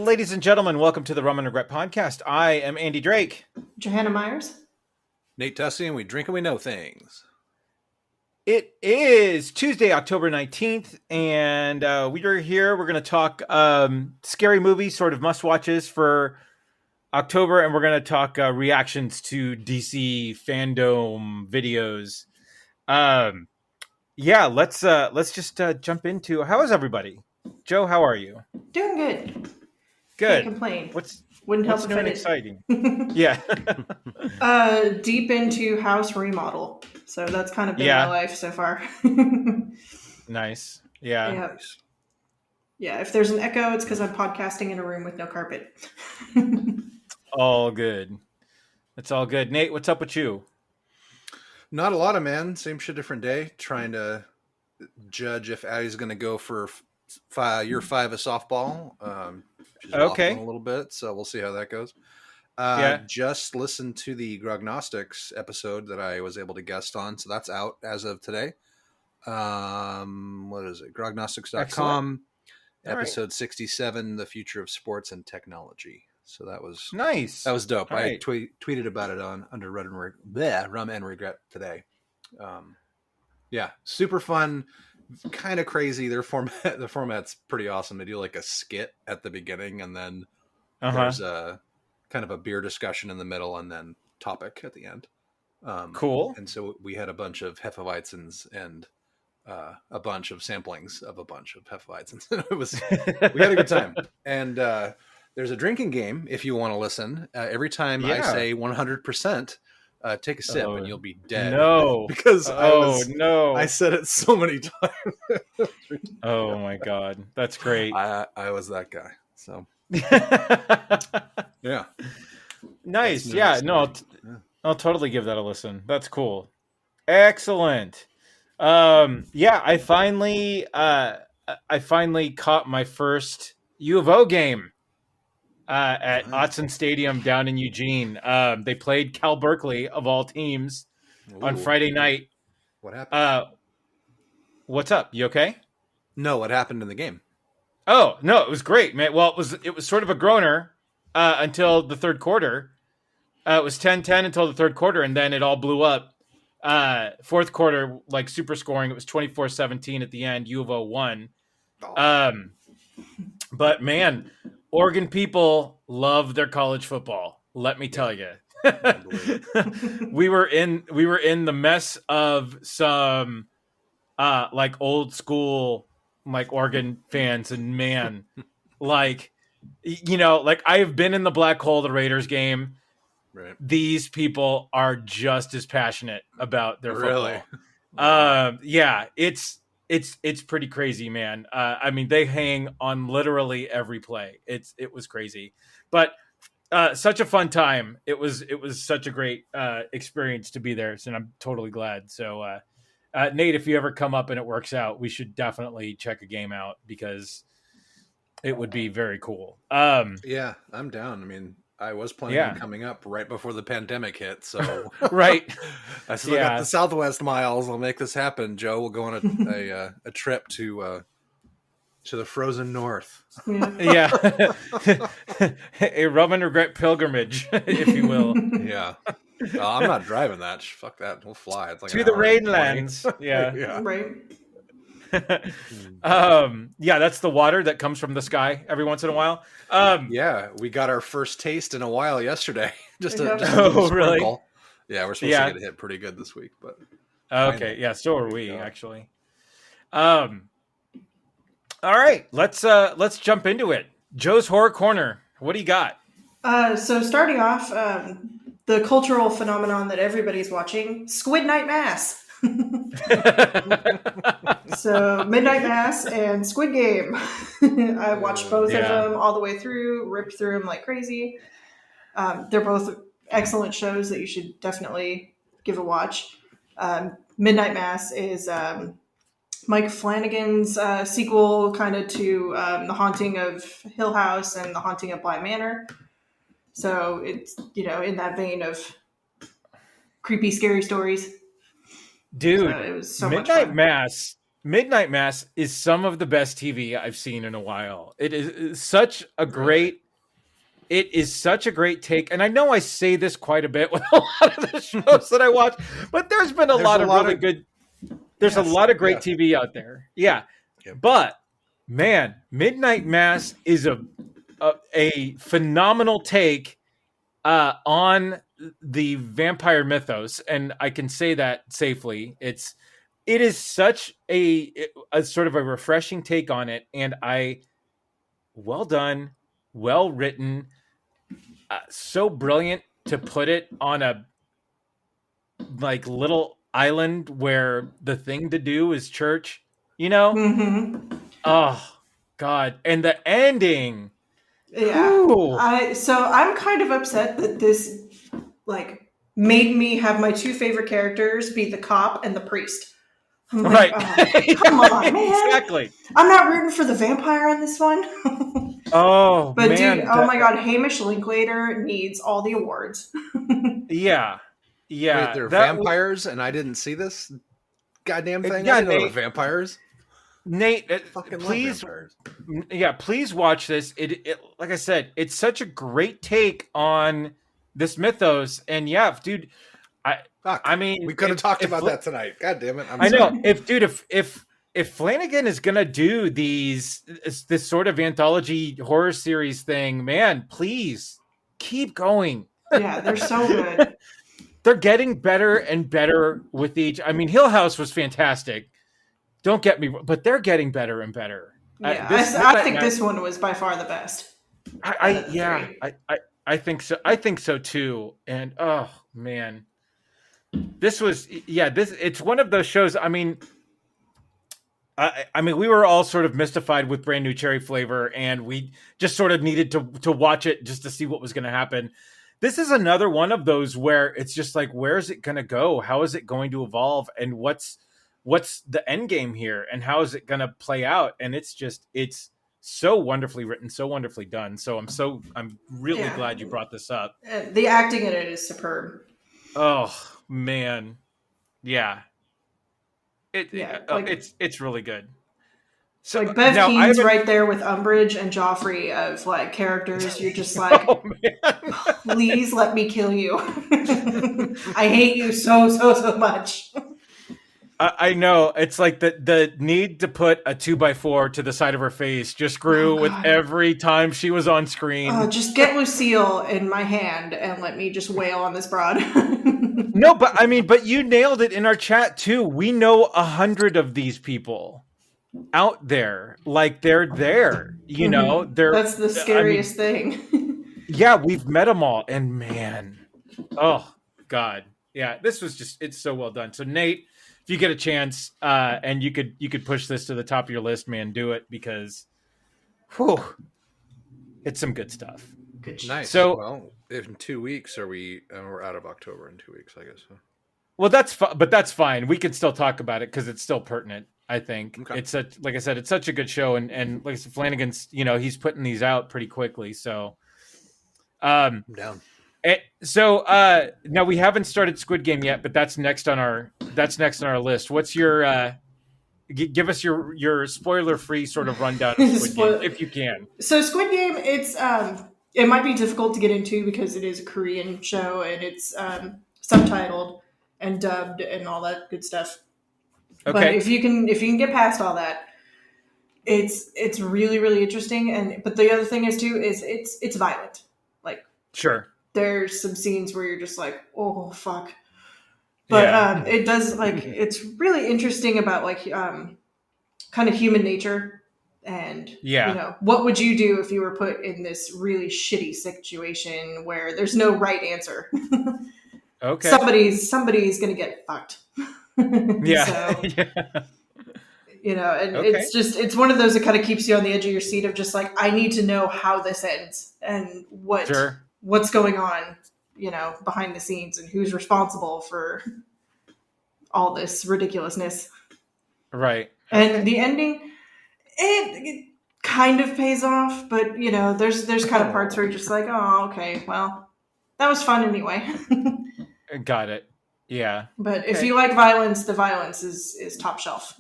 Ladies and gentlemen, welcome to the Rum Regret podcast. I am Andy Drake. Johanna Myers. Nate Tussey, and we drink and we know things. It is Tuesday, October 19th, and we are here. We're going to talk scary movies, sort of must-watches for October, and we're going to talk reactions to DC Fandome videos. Let's just jump into. How is everybody? Joe, how are you? Doing good. Good. Can't complain. Wouldn't help if I did. Exciting. Yeah. Deep into house remodel. So that's kind of been my life so far. Nice. Yeah. Yeah. If there's an echo, it's because I'm podcasting in a room with no carpet. All good. It's all good. Nate, what's up with you? Not a lot, man. Same shit, different day. Trying to judge if Addie's going to go for year 5 of softball. She's okay. A little bit, so we'll see how that goes. Just listened to the Grognostics episode that I was able to guest on, so that's out as of today. What is it? Grognostics.com. Episode 67, The Future of Sports and Technology. So that was nice. That was dope. All I tweeted about it under Rum and Regret today. Super fun. Kind of crazy. The format's pretty awesome. They do like a skit at the beginning, and then there's a kind of a beer discussion in the middle, and then topic at the end. Cool. And so we had a bunch of Hefeweizens and a bunch of samplings of a bunch of Hefeweizens. We had a good time. And there's a drinking game if you want to listen. Every time I say 100%. Take a sip and you'll be dead. No, because I said it so many times. Oh my god, that's great. I was that guy. So yeah, nice. Yeah, no, I'll totally give that a listen. That's cool. Excellent. I finally caught my first U of O game. At Autzen Stadium down in Eugene. They played Cal Berkeley, of all teams, on Friday night. What happened? What's up? You okay? No, what happened in the game? Oh, no, it was great, man. Well, it was sort of a groaner until the third quarter. It was 10-10 until the third quarter, and then it all blew up. Fourth quarter, like super scoring. It was 24-17 at the end. U of O won. But, man... Oregon people love their college football. Let me tell you, we were in the mess of some like old school like Oregon fans, and man, like I have been in the black hole of the Raiders game. Right. These people are just as passionate about their football. Really? It's pretty crazy, man. I mean, they hang on literally every play. It was crazy, but such a fun time. It was such a great experience to be there, and I'm totally glad. So, Nate, if you ever come up and it works out, we should definitely check a game out because it would be very cool. Yeah, I'm down. I mean, I was planning on coming up right before the pandemic hit, so right. I still got the Southwest miles. I'll make this happen. Joe will go on a trip to the frozen north. Yeah, a Rum and Regret pilgrimage, if you will. Yeah, I'm not driving that. Fuck that. We'll fly. It's like to the Rainlands. Yeah, right. That's the water that comes from the sky every once in a while. We got our first taste in a while yesterday. just a really? Yeah, we're supposed to get hit pretty good this week, but okay, yeah, so are we actually. All right, let's jump into it. Joe's Horror Corner. What do you got? So starting off, the cultural phenomenon that everybody's watching, Squid Night Mass. So Midnight Mass and Squid Game. I watched both of them all the way through, ripped through them like crazy. They're both excellent shows that you should definitely give a watch. Midnight Mass is Mike Flanagan's sequel kind of to The Haunting of Hill House and The Haunting of Bly Manor. So it's, in that vein of creepy, scary stories. Dude, it was so Midnight Mass Midnight Mass is some of the best TV I've seen in a while. It is such a great. It is such a great take, and I know I say this quite a bit with a lot of the shows that I watch, but there's been a lot of really good. There's a lot of great TV out there. Yeah. Yep. But man, Midnight Mass is a phenomenal take on the vampire mythos, and I can say that safely. It is such a sort of a refreshing take on it, and well done, well written, so brilliant to put it on a like little island where the thing to do is church, you know? Mm-hmm. Oh God. And the ending. Yeah. So I'm kind of upset that this like made me have my two favorite characters be the cop and the priest. I'm like, right. Come on, man. Exactly. I'm not rooting for the vampire on this one. Oh, but man, dude, oh my God, Hamish Linklater needs all the awards. Yeah. Yeah. Wait, they're vampires and I didn't see this goddamn thing? Yeah, I didn't know vampires. Nate, fucking please, vampires. Yeah, please watch this. It, like I said, it's such a great take on this mythos, and yeah, dude, I mean, we could have talked about that tonight. God damn it! I know. If Flanagan is gonna do this sort of anthology horror series thing, man, please keep going. Yeah, they're so good. They're getting better and better with each. I mean, Hill House was fantastic. Don't get me wrong, but they're getting better and better. Yeah, I think this one was by far the best. I think so. I think so too. And oh man, it's one of those shows. I mean, we were all sort of mystified with Brand New Cherry Flavor, and we just sort of needed to watch it just to see what was going to happen. This is another one of those where it's just like, where is it going to go? How is it going to evolve? And what's the end game here? And how is it going to play out? And it's so wonderfully written, so wonderfully done. So I'm really glad you brought this up. The acting in it is superb. Oh man. Yeah. It's really good. So like Bev Keene's right there with Umbridge and Joffrey of like characters. You're just like, please let me kill you. I hate you so much. I know. It's like the need to put a 2x4 to the side of her face just grew with every time she was on screen. Just get Lucille in my hand and let me just wail on this broad. No, but you nailed it in our chat too. We know 100 of these people out there. Like they're there, you know, that's the scariest thing. Yeah, we've met them all, and man, oh God. Yeah, this was it's so well done. So Nate, if you get a chance, and you could push this to the top of your list, man, do it, because it's some good stuff. Nice. So, well, in 2 weeks we're out of October in 2 weeks, I guess. So. Well, that's fine. We can still talk about it because it's still pertinent. I think it's like I said, it's such a good show, and like I said, Flanagan's, he's putting these out pretty quickly. So, I'm down. So now we haven't started Squid Game yet, but that's next on our list. What's your give us your spoiler-free sort of rundown of Squid Game, if you can. So Squid Game, it's it might be difficult to get into because it is a Korean show and it's subtitled and dubbed and all that good stuff. Okay. But if you can get past all that, it's really, really interesting. But the other thing is too is it's violent. Like sure. There's some scenes where you're just like, oh fuck. But it does it's really interesting about kind of human nature and what would you do if you were put in this really shitty situation where there's no right answer. Okay. Somebody's gonna get fucked. Yeah. So, and it's one of those that kind of keeps you on the edge of your seat of just like, I need to know how this ends and what's going on, behind the scenes and who's responsible for all this ridiculousness. Right. And the ending, it kind of pays off, but there's kind of parts where you're just like, oh, okay, well, that was fun anyway. Got it. Yeah. But if you like violence, the violence is top shelf.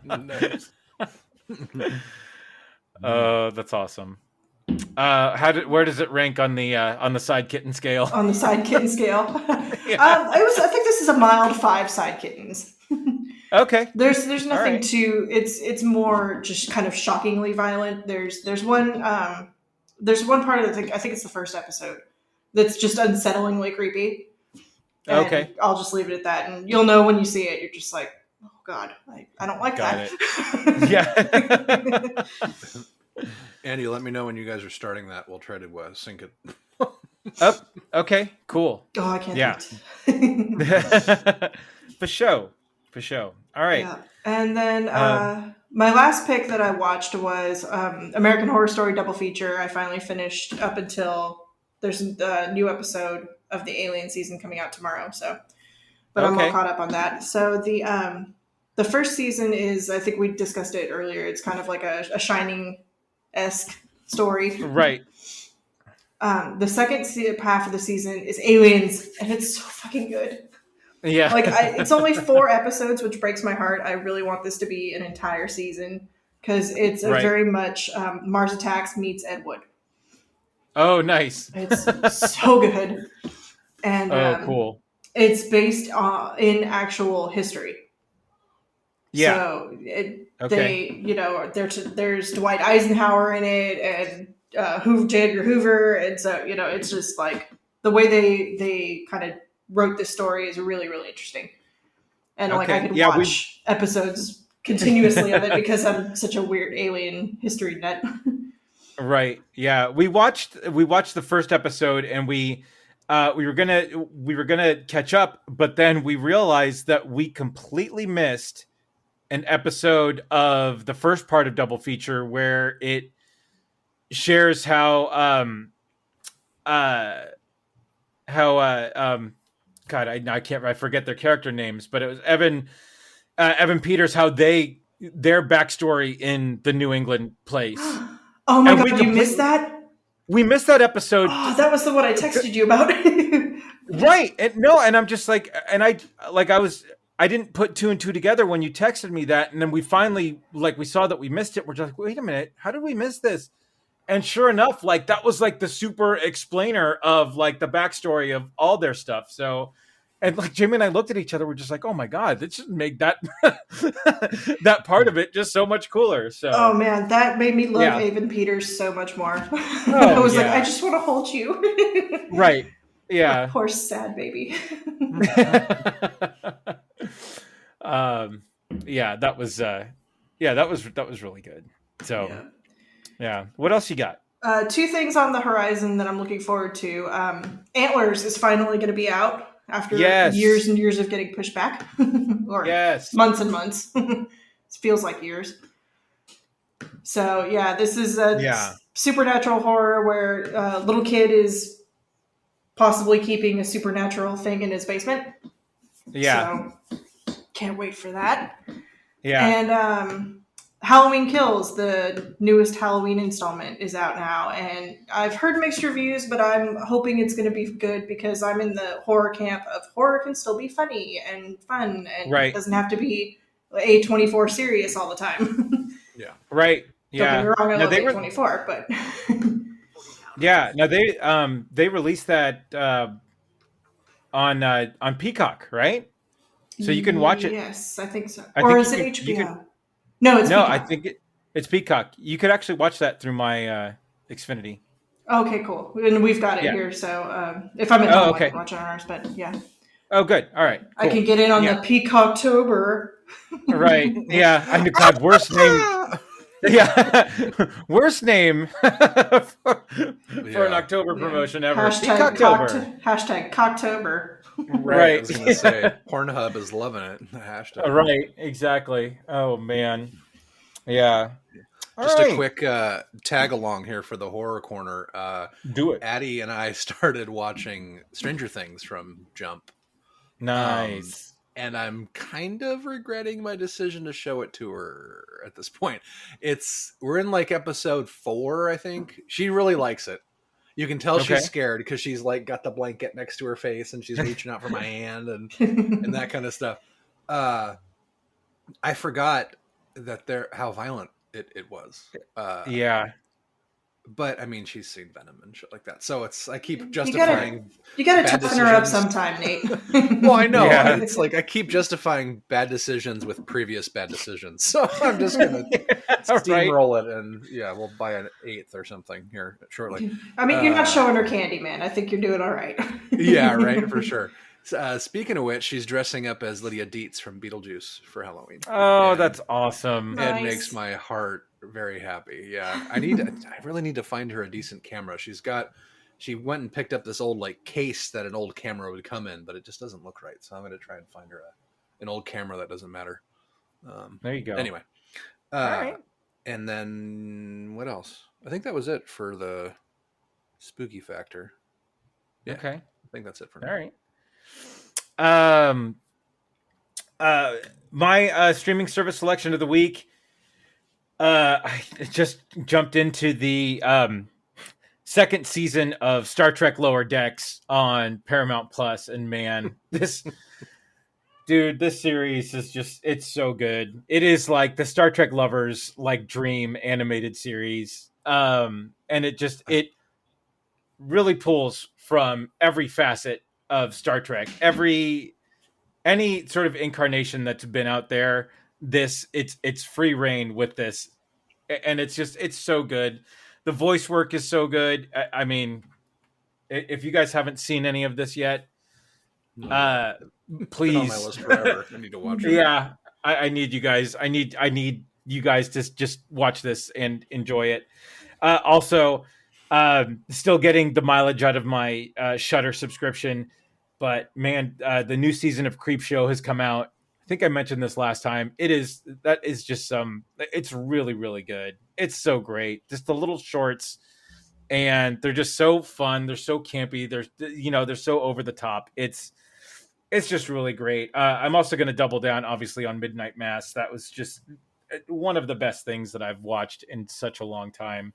Nice. Oh, that's awesome. Where does it rank on the side kitten scale? On the side kitten scale, Yeah. I think this is a mild 5 side kittens. Okay. There's nothing right. to it's more just kind of shockingly violent. There's one part of I think it's the first episode that's just unsettlingly creepy. And Okay. I'll just leave it at that, and you'll know when you see it. You're just like, oh god, I don't like Got that. Yeah. Andy, let me know when you guys are starting that. We'll try to sync it. Oh, okay, cool. Oh, I can't. Yeah. For sure. All right. Yeah. And then my last pick that I watched was American Horror Story double feature. I finally finished up until there's a new episode of the Alien season coming out tomorrow. So, but I'm all caught up on that. So the first season is, I think we discussed it earlier. It's kind of like a Shining-esque story. Right. The second half of the season is Aliens, and it's so fucking good. Yeah. Like it's only 4 episodes, which breaks my heart. I really want this to be an entire season because it's very much Mars Attacks meets Ed Wood. Oh, nice. It's so good. And cool. It's based in actual history. Yeah. So there's Dwight Eisenhower in it, and J. Edgar Hoover, and so it's just like the way they kind of wrote this story is really, really interesting. And like I could watch episodes continuously of it because I'm such a weird alien history nut. Right. Yeah. We watched the first episode, and we were gonna catch up, but then we realized that we completely missed an episode of the first part of Double Feature where it shares how God, I forget their character names, but it was Evan Peters, how their backstory in the New England place. Oh my god, you missed that? We missed that episode. Oh, that was the one I texted you about. Right. And I'm just like, and I didn't put 2 and 2 together when you texted me that. And then we finally, we saw that we missed it. We're just like, wait a minute, how did we miss this? And sure enough, that was the super explainer of the backstory of all their stuff. So, and Jamie and I looked at each other, we're just like, oh my God, that just make that that part of it just so much cooler. So, oh man, that made me love Evan Peters so much more. I was like, I just want to hold you. Right. Yeah. Poor sad baby. Yeah, that was really good. So, yeah. What else you got? 2 things on the horizon that I'm looking forward to. Antlers is finally going to be out after years and years of getting pushed back. Or months and months. It feels like years. So, yeah, this is a supernatural horror where a little kid is possibly keeping a supernatural thing in his basement. Yeah. So, can't wait for that. Yeah. And Halloween Kills, the newest Halloween installment, is out now, and I've heard mixed reviews, but I'm hoping it's going to be good because I'm in the horror camp of horror can still be funny and fun, and it doesn't have to be A24 serious all the time. Yeah. Right. Don't Yeah. get me wrong, I love A24, but yeah. No, they released that on Peacock, right? So you can watch it. Yes, I think so. Or is it HBO? No, it's Peacock. I think it's Peacock. You could actually watch that through my Xfinity. Okay, cool. And we've got it here, so if I'm at home, I can watch it on ours, but yeah. Oh, good. All right. Cool. I can get in on the Peacocktober. Right. Yeah. I knew God, worst name. Yeah. Worst name for an October promotion ever. Hashtag Cocktober. Right. I was going to say, Pornhub is loving it. The hashtag. Right. Exactly. Oh, man. Yeah. Just a quick tag along here for the horror corner. Do it. Addie and I started watching Stranger Things from Jump. Nice. And I'm kind of regretting my decision to show it to her at this point. We're in episode 4, I think. She really likes it. You can tell she's scared because she's got the blanket next to her face and she's reaching out for my hand and that kind of stuff. I forgot that how violent it was. Yeah. But I mean, she's seen Venom and shit like that, so I keep justifying. You gotta bad toughen her up decisions. sometime, Nate. Well, I know. Yeah. It's like I keep justifying bad decisions with previous bad decisions, so I'm just gonna steamroll it, and we'll buy an 8th or something here shortly. I mean, you're not showing her candy, man. I think you're doing all right. Yeah, right, for sure. Speaking of which, she's dressing up as Lydia Dietz from Beetlejuice for Halloween. Oh, that's awesome. Nice. It makes my heart very happy. Yeah, I really need to find her a decent camera. She went and picked up this old case that an old camera would come in, but it just doesn't look right. So I'm going to try and find her an old camera that doesn't matter. There you go. Anyway, all right. And then what else? I think that was it for the spooky factor. Yeah, okay, I think that's it for me. All right. My streaming service selection of the week. I just jumped into the second season of Star Trek Lower Decks on Paramount Plus, and man, this series is it's so good. It is like the Star Trek lovers dream animated series. And it really pulls from every facet of Star Trek. Any sort of incarnation that's been out there, it's free reign with this, and it's so good. The voice work is so good. I mean, if you guys haven't seen any of this yet, please. It's been on my list forever. I need to watch it. Yeah, I need you guys. I need you guys to just watch this and enjoy it. Also, still getting the mileage out of my Shudder subscription. But man, the new season of Creepshow has come out. I think I mentioned this last time. It's really, really good. It's so great. Just the little shorts, and they're just so fun. They're so campy. They're so over the top. It's just really great. I'm also going to double down, obviously, on Midnight Mass. That was just one of the best things that I've watched in such a long time.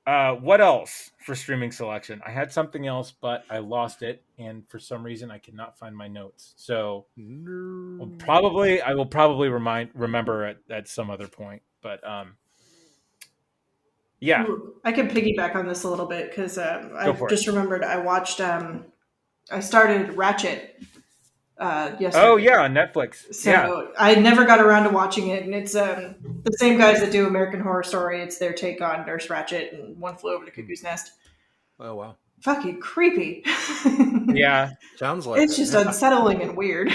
What else for streaming selection? I had something else, but I lost it, and for some reason I cannot find my notes. So I will probably remember at some other point. But yeah, I can piggyback on this a little bit because I just remembered I watched. I started Ratchet yesterday. Oh yeah, on Netflix. So I never got around to watching it, and it's the same guys that do American Horror Story. It's their take on Nurse Ratched and One Flew Over the Cuckoo's Nest. Oh wow, fucking creepy. Yeah, sounds like it's just unsettling and weird.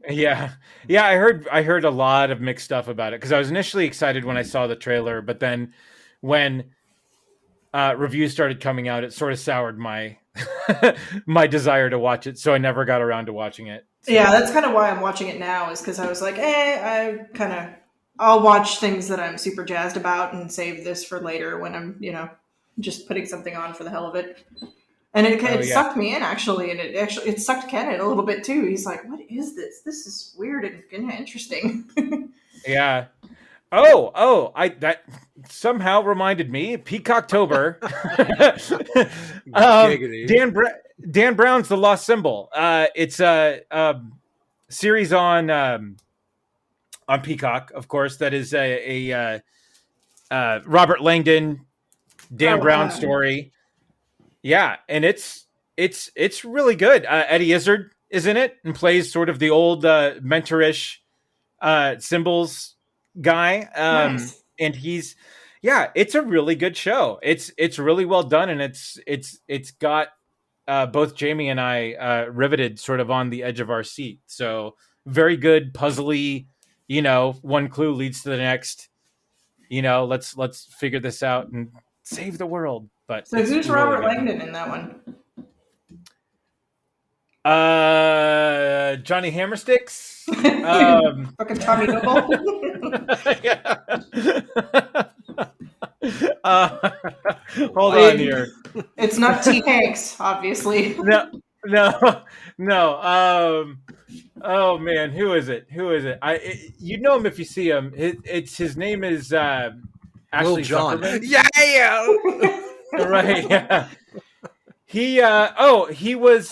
Yeah. I heard a lot of mixed stuff about it because I was initially excited when I saw the trailer, but then when reviews started coming out, it sort of soured my my desire to watch it, so I never got around to watching it. So. Yeah, that's kind of why I'm watching it now, is because I was like, I'll watch things that I'm super jazzed about and save this for later when I'm, just putting something on for the hell of it. And it sucked me in, actually, and it sucked Ken in a little bit too. He's like, "What is this? This is weird and interesting." Yeah. That somehow reminded me, Peacocktober. Dan Brown's The Lost Symbol. It's a series on Peacock, of course. That is a Robert Langdon, Dan Brown story. Yeah, and it's really good. Eddie Izzard is in it and plays sort of the old mentorish Symbols guy. Nice. And it's a really good show. It's really well done, and it's got both Jamie and I riveted sort of on the edge of our seat. So very good, puzzly, one clue leads to the next, let's figure this out and save the world. But so who's really Robert Langdon in that one? Johnny Hammersticks. Fucking Tommy Noble. Hold on here. It's not T. Hanks, obviously. No. Oh man, who is it? You know him if you see him. His name is Ashley John. Zuckerman. Yeah. Right. Yeah. He was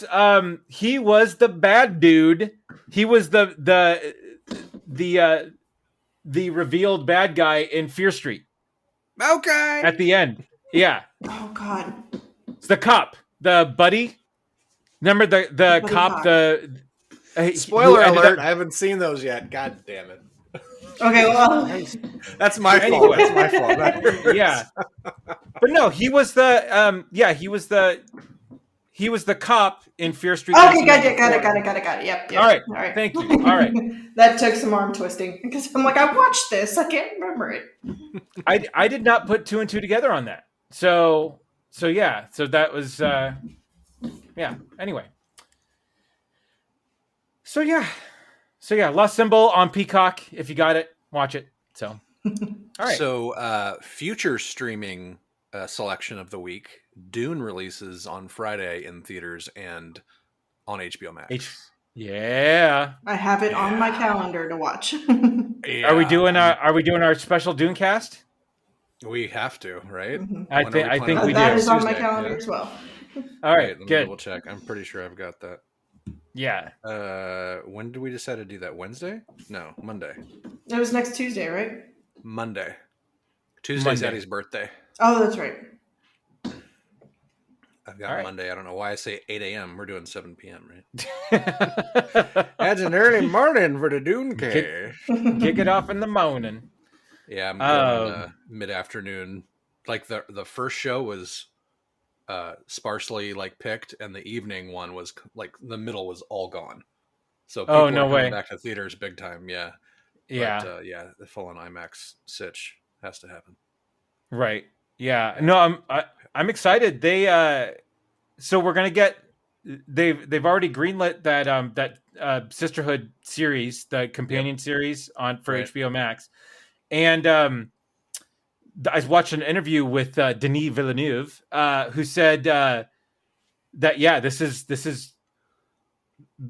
the bad dude He was the revealed bad guy in Fear Street Okay. at the end. Yeah, Oh God. it's the cop, the buddy. Remember the Buddy cop, cop. who Spoiler ended alert! up. I haven't seen those yet. God damn it. Okay, well, That's my fault. That's my fault. Not yours. Yeah, but no, he was the he was the cop in Fear Street. okay, got it. 1994. Yep. All right. All right. Thank you. All right. That took some arm twisting because I'm like, I watched this. I can't remember it. I did not put two and two together on that. So yeah. So that was yeah. Anyway. So yeah. Lost Symbol on Peacock. If you got it, watch it. So all right. So future streaming selection of the week. Dune releases on Friday in theaters and on HBO Max. Yeah. I have it on my calendar to watch. Yeah. Are we doing our special Dune cast? We have to, right? Mhm. I think we That do. is on my Tuesday, calendar yeah? as well. All right. Let me Good. double check. I'm pretty sure I've got that. Yeah. When did we decide to do that? Wednesday? No, Monday. It was next Tuesday, right? Monday. Tuesday's Monday. Eddie's birthday. Oh, that's right. I've got All right. Monday. I don't know why I say 8 a.m. We're doing 7 p.m., right? That's an early morning for the Dune cast. Kick it off in the morning. Yeah, I'm going mid-afternoon. Like the first show was sparsely like picked, and the evening one was like the middle was all gone. So people Oh, no are coming way. back to theaters big time. Yeah, Yeah. but, the full-on IMAX sitch has to happen. Right. Yeah. No, I'm excited. So we're gonna get they've already greenlit that Sisterhood series, the companion series for Right. HBO Max, and I watched an interview with Denis Villeneuve, who said that this is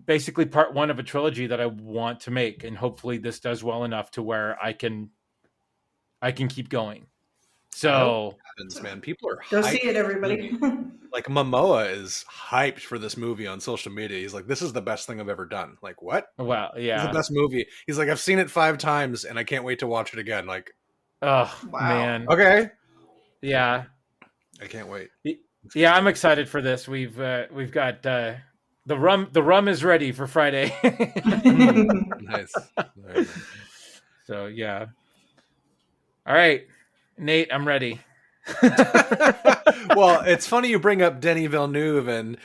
basically part one of a trilogy that I want to make, and hopefully this does well enough to where I can keep going. So Happens, man. People are Go hyped see it, everybody. Like Momoa is hyped for this movie on social media. He's like, "This is the best thing I've ever done." Like, what? well, It's yeah. the best movie. He's like, "I've seen it 5 times and I can't wait to watch it again." Like, Oh Wow. man. okay, Yeah. I can't wait. Yeah, I'm excited for this. We've got the rum is ready for Friday. Nice. Very nice. So yeah. All right, Nate, I'm ready. Well, it's funny you bring up Denis Villeneuve, and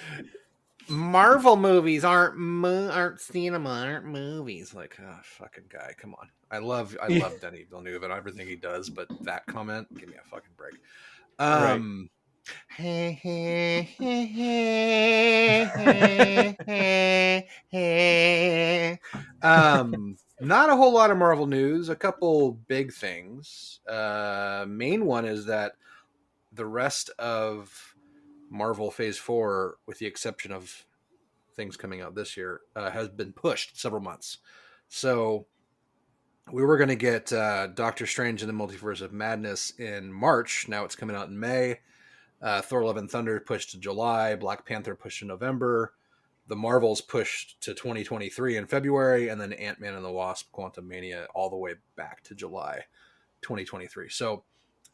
Marvel movies aren't cinema, aren't movies. Like, oh, fucking guy, come on. I love Denis Villeneuve and everything he does, but that comment, give me a fucking break. Not a whole lot of Marvel news. A couple big things. Main one is that the rest of Marvel Phase 4, with the exception of things coming out this year, has been pushed several months. So we were going to get Doctor Strange in the Multiverse of Madness in March. Now it's coming out in May. Thor: Love and Thunder pushed to July. Black Panther pushed to November. The Marvels pushed to 2023 in February. And then Ant-Man and the Wasp: Quantumania all the way back to July 2023. So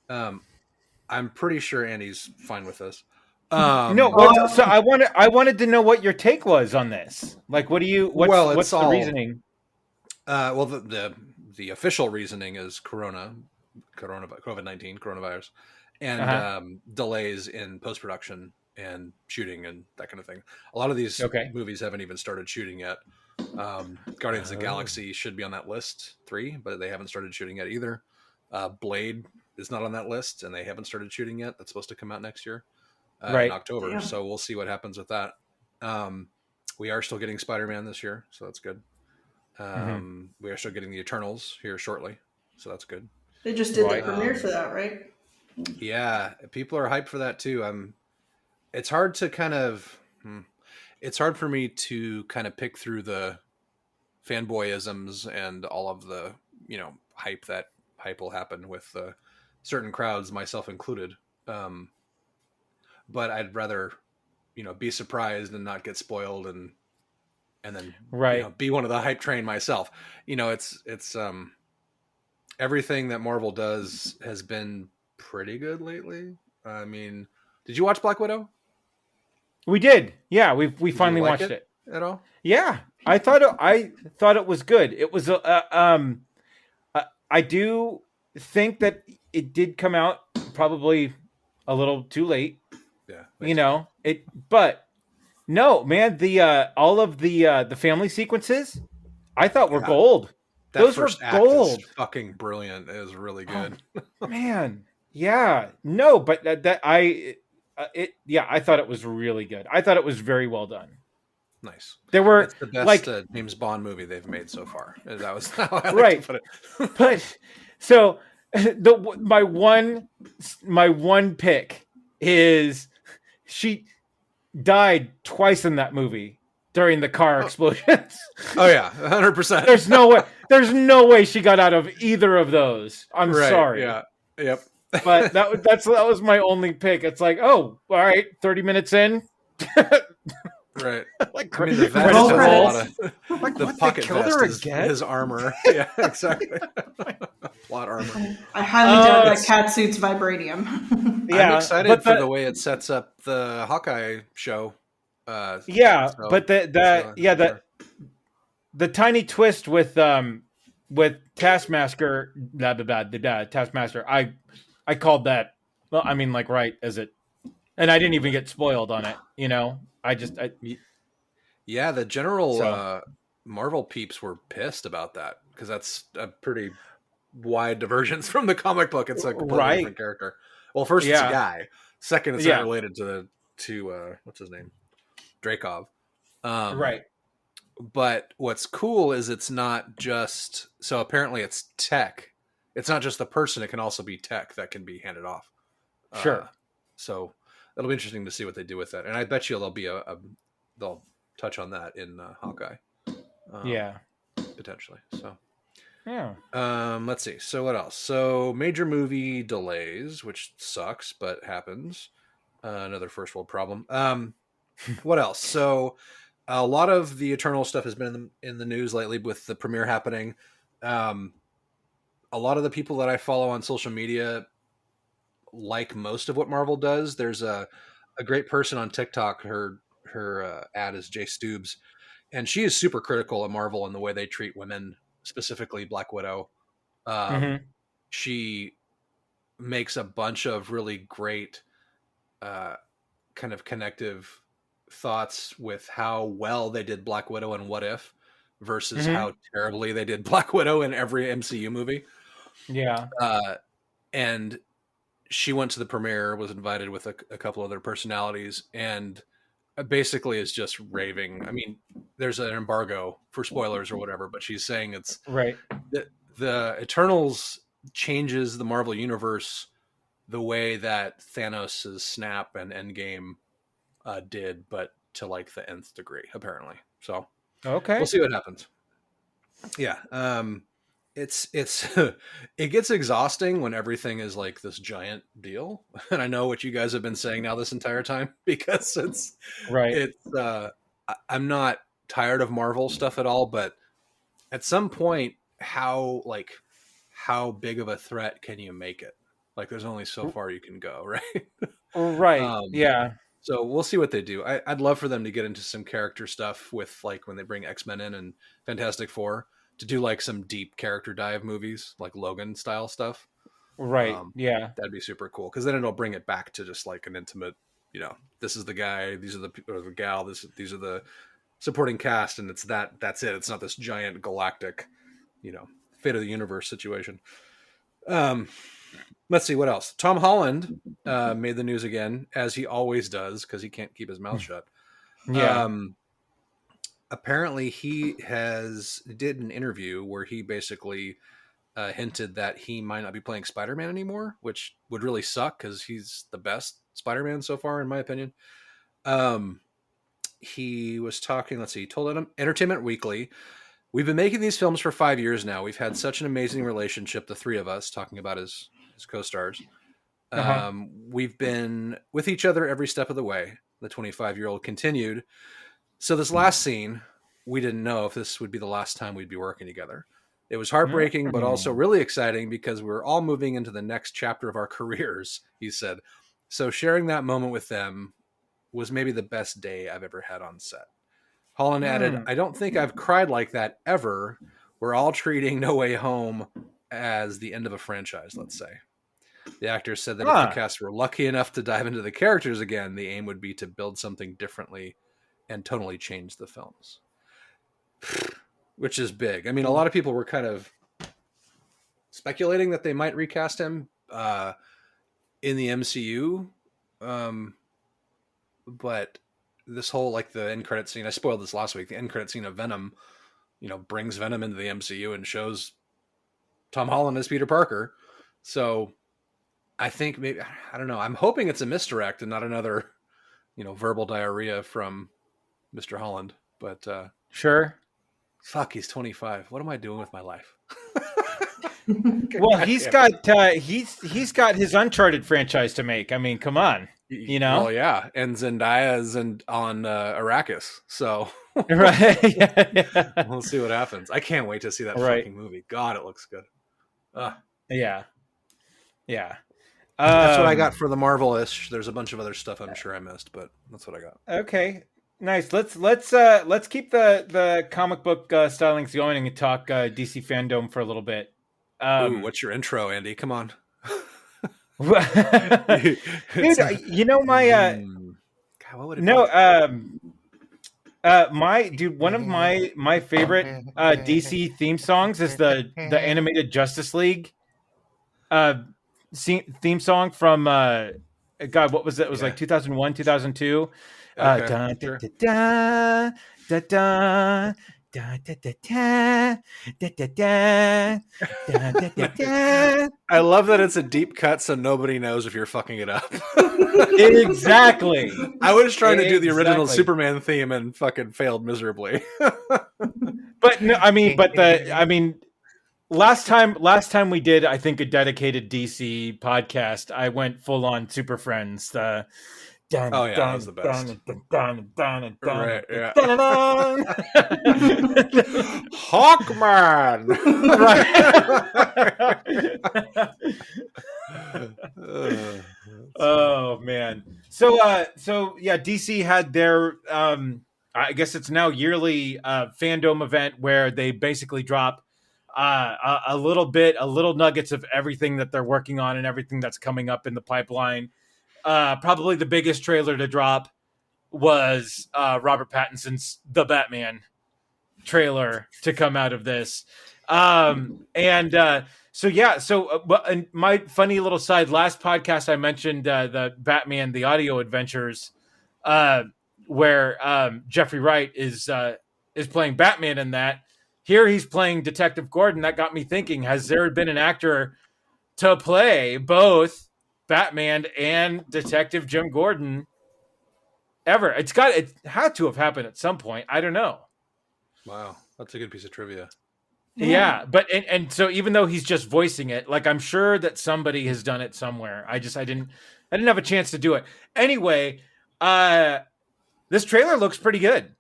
I'm pretty sure Andy's fine with this. So I wanted to know what your take was on this. Like, what's the reasoning? Well, the official reasoning is COVID-19 coronavirus, and delays in post-production and shooting and that kind of thing. A lot of these movies haven't even started shooting yet. Guardians of the Galaxy should be on that list 3, but they haven't started shooting yet either. Blade is not on that list, and they haven't started shooting yet. That's supposed to come out next year, in October. Damn. So we'll see what happens with that. We are still getting Spider-Man this year, so that's good. We are still getting the Eternals here shortly, so that's good. They just did the premiere for that, right? Yeah, people are hyped for that too. It's hard to it's hard for me to kind of pick through the fanboyisms and all of the hype will happen with certain crowds, myself included. But I'd rather be surprised and not get spoiled and and then Right. be one of the hype train myself. It's everything that Marvel does has been pretty good lately. I mean, did you watch Black Widow? We did. Yeah, we Did you finally like watched it it. at all? Yeah, I thought it was good. It was I do think that it did come out probably a little too late. Yeah, But no, man, the all of the family sequences I thought were yeah. gold. That Those were first act is gold. fucking brilliant. It is really good. Man, yeah, no, but I thought it was really good. I thought it was very well done. Nice. There were It's the best like James Bond movie they've made so far. That was how I like right, to put it. but so my one pick is she died twice in that movie during the car explosions. Oh yeah, 100%. There's no way she got out of either of those. I'm Right, sorry. yeah. Yep. But that was my only pick. It's like, oh, all right, 30 minutes in. Right. Like, I mean, the vest Roll has a credits. lot of like the what, pocket they killed vest her is again? his armor. Yeah, exactly. Plot armor. I highly doubt that it's- cat suit's vibranium. Yeah, I'm excited but for the way it sets up the Hawkeye show. Yeah, So, but sure. the tiny twist with Taskmaster, blah blah blah, the Taskmaster. I called that. Well, I mean, like right as it, and I didn't even get spoiled on it. Yeah, the general So. Marvel peeps were pissed about that because that's a pretty wide divergence from the comic book. It's a completely Right. different character. Well, first it's a Yeah. guy. Second, it's Yeah. not related to what's his name, Dreykov. Right. But what's cool is it's not just so apparently it's tech. It's not just the person; it can also be tech that can be handed off. Sure. So it'll be interesting to see what they do with that, and I bet you there'll be they'll touch on that in Hawkeye. Yeah. Potentially. So Yeah. let's see. So what else? So major movie delays, which sucks, but happens. Another first world problem. What else? So a lot of the Eternal stuff has been in the news lately with the premiere happening. A lot of the people that I follow on social media like most of what Marvel does. There's a great person on TikTok. Her ad is Jay Stoobs, and she is super critical of Marvel and the way they treat women, specifically Black Widow. She makes a bunch of really great kind of connective thoughts with how well they did Black Widow and What If versus how terribly they did Black Widow in every MCU movie. Yeah. And she went to the premiere, was invited with a couple other personalities, and basically is just raving. I mean, there's an embargo for spoilers or whatever, but she's saying it's Right. the Eternals changes the Marvel universe the way that Thanos' snap and Endgame did, but to like the nth degree, apparently. So Okay. we'll see what happens. Yeah. It's it gets exhausting when everything is like this giant deal. And I know what you guys have been saying now this entire time because Right. I'm not tired of Marvel stuff at all, but at some point, how big of a threat can you make it? Like there's only so far you can go, right? Right. Yeah. So we'll see what they do. I'd love for them to get into some character stuff with like when they bring X-Men in and Fantastic Four to do like some deep character dive movies, like Logan style stuff. Right. Yeah. That'd be super cool because then it'll bring it back to just like an intimate, this is the guy, these are the or the gal, these are the supporting cast, and that's it. It's not this giant galactic, fate of the universe situation. Let's see what else. Tom Holland made the news again, as he always does, because he can't keep his mouth shut. Yeah. Apparently, he did an interview where he basically hinted that he might not be playing Spider-Man anymore, which would really suck because he's the best Spider-Man so far, in my opinion. He was talking. Let's see. He told Entertainment Weekly, "We've been making these films for 5 years now. We've had such an amazing relationship, the three of us," talking about his co-stars. We've been with each other every step of the way. The 25-year-old continued. So this last scene we didn't know if this would be the last time we'd be working together. It was heartbreaking, but also really exciting because we're all moving into the next chapter of our careers, he said. So sharing that moment with them was maybe the best day I've ever had on set. Holland added, I don't think I've cried like that ever. We're all treating No Way Home as the end of a franchise, let's say. The actors said that if the cast were lucky enough to dive into the characters again, the aim would be to build something differently and totally change the films. Which is big. I mean, a lot of people were kind of speculating that they might recast him in the MCU. But this whole, like, the end credit scene, I spoiled this last week, the end credit scene of Venom, brings Venom into the MCU and shows Tom Holland as Peter Parker. So I think maybe, I don't know, I'm hoping it's a misdirect and not another, verbal diarrhea from Mr. Holland. But sure. Fuck, he's 25. What am I doing with my life? Well, he's got his Uncharted franchise to make. I mean, come on, Well, yeah, and Zendaya's on Arrakis, so right. Yeah. We'll see what happens. I can't wait to see that fucking movie. God, it looks good. Yeah. That's what I got for the Marvel-ish. There's a bunch of other stuff I'm sure I missed, but that's what I got. Okay. Nice. Let's keep the comic book stylings going and talk DC Fandome for a little bit. What's your intro, Andy? Come on. Dude, my God, what would it one of my favorite DC theme songs is the animated Justice League theme song from God, what was it? It was like 2001, 2002. Okay, da, da, da, da, da, da, da, da, da, da, da, da, da, da, da. I love that it's a deep cut so nobody knows if you're fucking it up. Exactly. I was trying to do the original Superman theme and fucking failed miserably. But no, last time we did, I think, a dedicated DC podcast, I went full on Super Friends. That was the best. Right, yeah. Hawkman. Right. Oh man. So yeah, DC had their I guess it's now yearly fandom event where they basically drop a little nuggets of everything that they're working on and everything that's coming up in the pipeline. Probably the biggest trailer to drop was Robert Pattinson's The Batman trailer to come out of this. And my funny little side, last podcast I mentioned the Batman, the audio adventures, where Jeffrey Wright is playing Batman in that. Here he's playing Detective Gordon. That got me thinking, has there been an actor to play both Batman and Detective Jim Gordon ever? It had to have happened at some point. I don't know. Wow, that's a good piece of trivia. Yeah, but and so even though he's just voicing it, like, I'm sure that somebody has done it somewhere. I didn't have a chance to do it. Anyway, this trailer looks pretty good.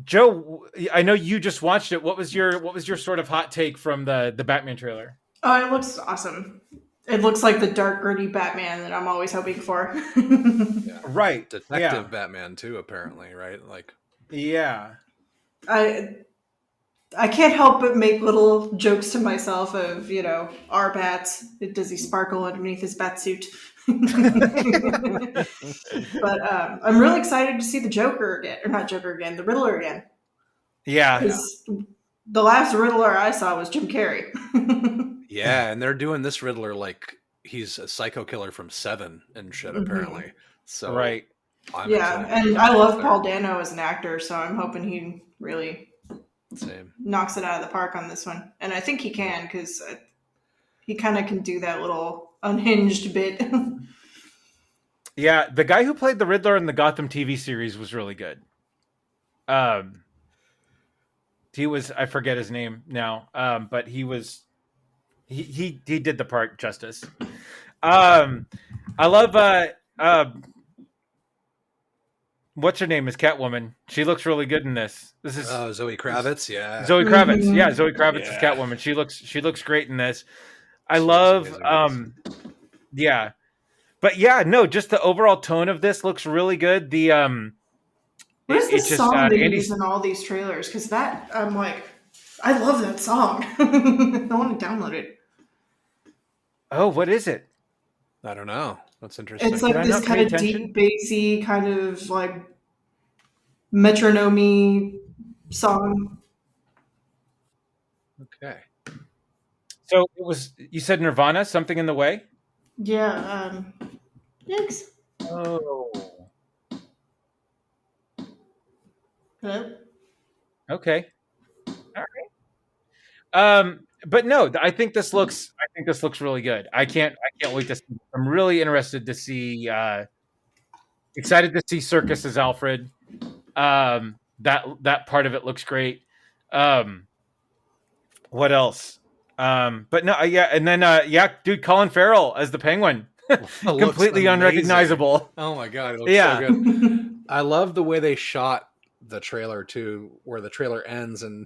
Joe, I know you just watched it. What was your sort of hot take from the Batman trailer? Oh, it looks awesome. It looks like the dark, gritty Batman that I'm always hoping for. Yeah. Right. Detective Batman too, apparently, right? Like, yeah. I can't help but make little jokes to myself of, our bats. Does he sparkle underneath his bat suit? But I'm really excited to see the Joker again, or not Joker again, the Riddler again. Yeah. The last Riddler I saw was Jim Carrey. Yeah, and they're doing this Riddler like he's a psycho killer from Seven and shit, apparently. So right. And I love Paul Dano as an actor, so I'm hoping he really knocks it out of the park on this one. And I think he can, because he kind of can do that little unhinged bit. Yeah, the guy who played the Riddler in the Gotham TV series was really good. He was, I forget his name now, but he was, he did the part justice. I love what's her name is Catwoman. She looks really good in this. This is Zoe Kravitz. Yeah. Zoe Kravitz. Yeah, Zoe Kravitz is Yeah. Catwoman. She looks great in this. I She love looks amazing. yeah. But yeah, no, just the overall tone of this looks really good. The What is the song they Andy's use in all these trailers? Because that, I'm like, I love that song. I want to download it. Oh, what is it? I don't know. That's interesting. It's like this kind of deep, bassy, kind of like metronome song. Okay. So it was, you said Nirvana, Something in the Way? Yeah. Yikes. Oh. Hello? Okay. All right. But no, I think this looks really good. I can't wait to see. I'm really interested to see excited to see Circus as Alfred. That part of it looks great. What else? But no, yeah, and then dude, Colin Farrell as the Penguin. Completely unrecognizable. Oh my god, it looks so good. I love the way they shot the trailer too, where the trailer ends and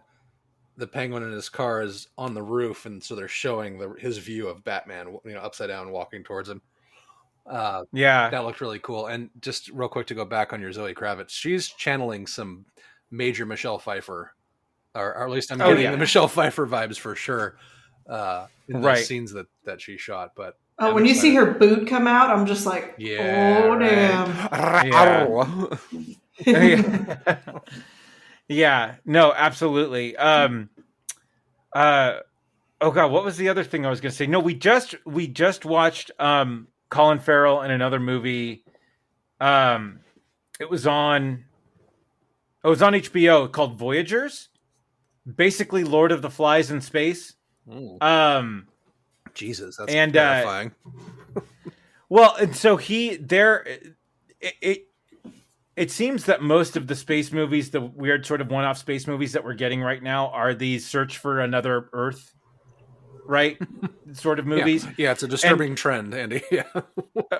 the Penguin in his car is on the roof, and so they're showing his view of Batman, upside down, walking towards him. That looked really cool. And just real quick to go back on your Zoe Kravitz, she's channeling some major Michelle Pfeiffer, or at least I'm getting the Michelle Pfeiffer vibes for sure. In the scenes that she shot, but when you see her boot come out, I'm just like, damn. Yeah, no, absolutely. Oh god, what was the other thing I was going to say? No, we just watched Colin Farrell in another movie. It was on HBO called Voyagers. Basically Lord of the Flies in space. Jesus, that's terrifying. Well, and so it seems that most of the space movies, the weird sort of one-off space movies that we're getting right now, are these search for another Earth, right? Sort of movies. Yeah, it's a disturbing trend, Andy. Yeah.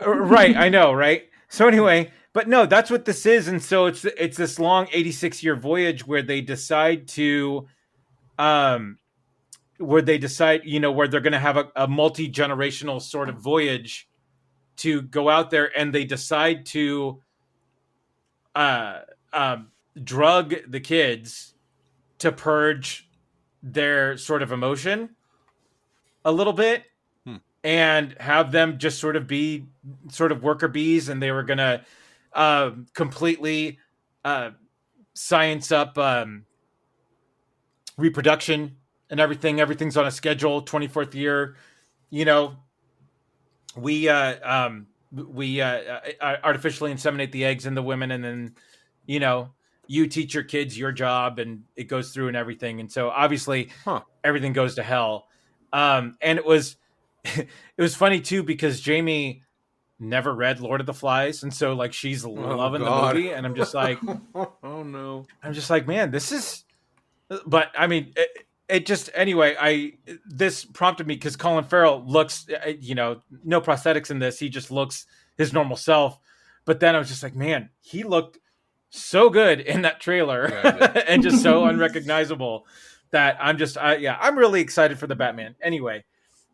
Right, I know, right? So anyway, but no, that's what this is, and so it's this long 86-year voyage where they decide to, where they're going to have a multi-generational sort of voyage to go out there, and they decide to drug the kids to purge their sort of emotion a little bit and have them just sort of be sort of worker bees, and they were going to completely science up reproduction and everything. Everything's on a schedule. 24th year, we artificially inseminate the eggs in the women, and then you teach your kids your job, and it goes through and everything. And so obviously everything goes to hell. And it was funny too, because Jamie never read Lord of the Flies, and so like she's loving the movie, and I'm just like oh no, I'm just like, man, this is, but I mean it just, anyway, this prompted me because Colin Farrell looks, no prosthetics in this. He just looks his normal self. But then I was just like, man, he looked so good in that trailer and just so unrecognizable that I'm really excited for the Batman. Anyway,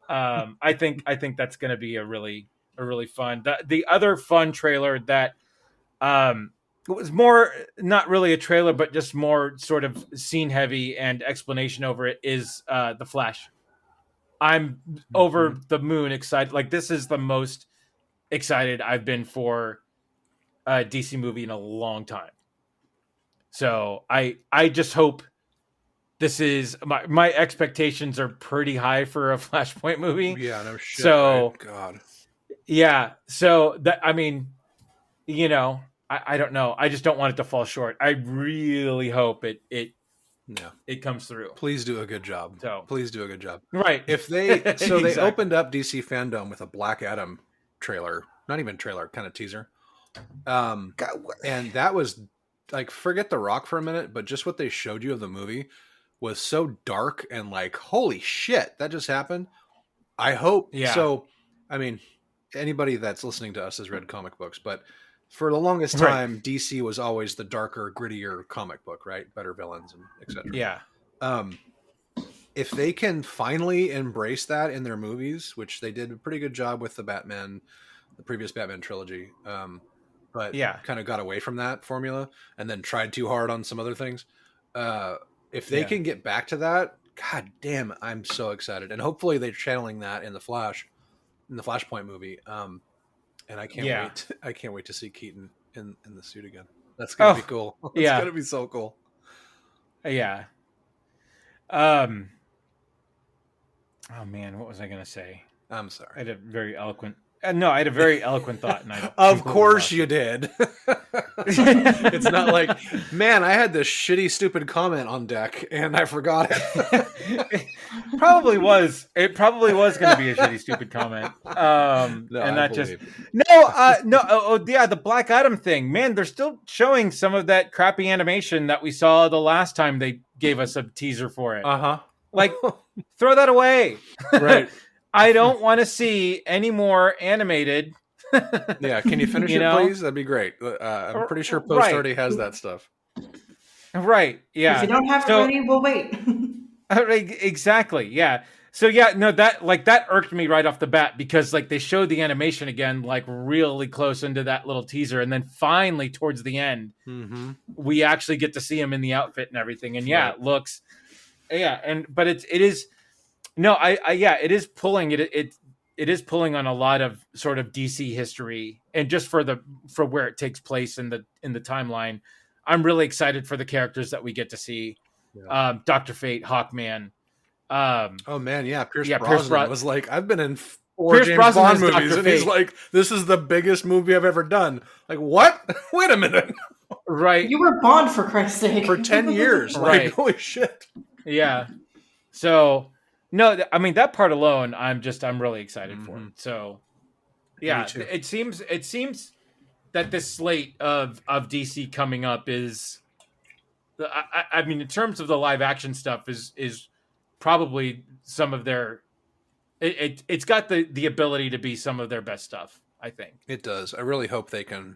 I think that's going to be a really fun. The other fun trailer that it was more not really a trailer, but just more sort of scene heavy and explanation over it is The Flash. I'm over the moon excited. Like, this is the most excited I've been for a DC movie in a long time. So I just hope this is my expectations are pretty high for a Flashpoint movie. Yeah, no shit. So God. Yeah. So that, I mean, I don't know. I just don't want it to fall short. I really hope it comes through. Please do a good job. Please do a good job. Right. If they they opened up DC Fandome with a Black Adam trailer, not even trailer, kind of teaser. And that was like, forget The Rock for a minute, but just what they showed you of the movie was so dark and like, holy shit, that just happened. I hope so. I mean, anybody that's listening to us has read comic books, but for the longest Right. time, DC was always the darker, grittier comic book, right? Better villains and etc. Yeah. If they can finally embrace that in their movies, which they did a pretty good job with the previous Batman trilogy, but Yeah. kind of got away from that formula and then tried too hard on some other things. If they can get back to that, god damn, I'm so excited. And hopefully they're channeling that in the Flashpoint movie. And I can't wait. I can't wait to see Keaton in the suit again. That's gonna be cool. It's gonna be so cool. Yeah. Oh man, what was I gonna say? I'm sorry. I had a very eloquent. No, I had a very eloquent thought, and I of course you did. It's not like, man, I had this shitty, stupid comment on deck, and I forgot it. It probably was going to be a shitty, stupid comment. The Black Adam thing, man. They're still showing some of that crappy animation that we saw the last time they gave us a teaser for it. Like, throw that away. Right. I don't want to see any more animated. Yeah, can you finish it, please? That'd be great. I'm pretty sure Post already has that stuff. Right. Yeah. If you don't have it ready, we'll wait. Exactly. Yeah. So yeah, no, that irked me right off the bat because like they showed the animation again, like really close into that little teaser, and then finally towards the end, we actually get to see him in the outfit and everything, and it looks, but it is. No, it is pulling it is pulling on a lot of sort of DC history, and just for where it takes place in the timeline, I'm really excited for the characters that we get to see. Yeah. Dr. Fate, Hawkman. Oh man, yeah, Pierce Brosnan was like, I've been in 4 Pierce James Brosnan Bond movies, and he's like, this is the biggest movie I've ever done. Like, what? Wait a minute. Right, you were Bond for Christ's sake for 10 years. Right, like, holy shit. Yeah. So. No, I mean that part alone, I'm really excited for. So, yeah, it seems that this slate of DC coming up is, I mean, in terms of the live action stuff, is probably some of their. It's got the ability to be some of their best stuff. I think it does. I really hope they can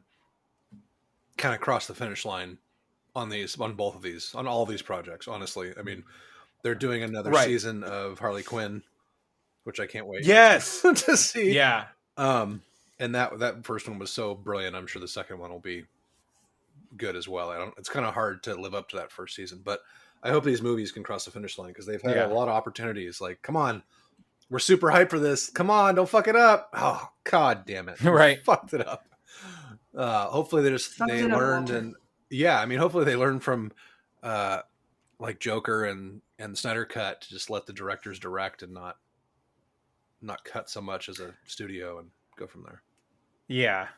kind of cross the finish line on both of these, on all these projects. Honestly, I mean. They're doing another season of Harley Quinn, which I can't wait. Yes, to see. Yeah. And that first one was so brilliant. I'm sure the second one will be good as well. It's kind of hard to live up to that first season, but I hope these movies can cross the finish line because they've had a lot of opportunities. Like, come on, we're super hyped for this. Come on, don't fuck it up. Oh, god damn it! Right, fucked it up. Hopefully they learned, and I mean, hopefully they learned from like Joker and the Snyder Cut to just let the directors direct and not cut so much as a studio and go from there. Yeah.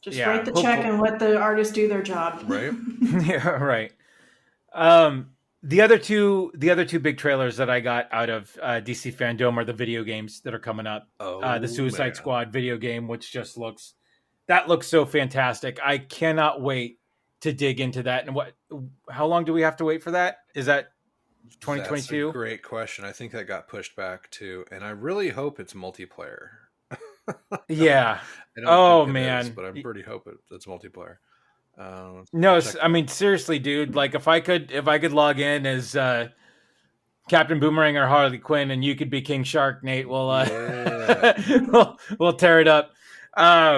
Just write the check and let the artists do their job. Right. Yeah. Right. The other two big trailers that I got out of DC Fandome are the video games that are coming up. The Suicide Squad video game, which just looks so fantastic. I cannot wait to dig into that. And how long do we have to wait for that? Is that 2022? That's a great question. I think that got pushed back too, and I really hope it's multiplayer. Yeah. Oh man, but I pretty hope it's multiplayer. No, I mean seriously, dude. Like if I could log in as Captain Boomerang or Harley Quinn, and you could be King Shark, Nate, we'll we'll tear it up.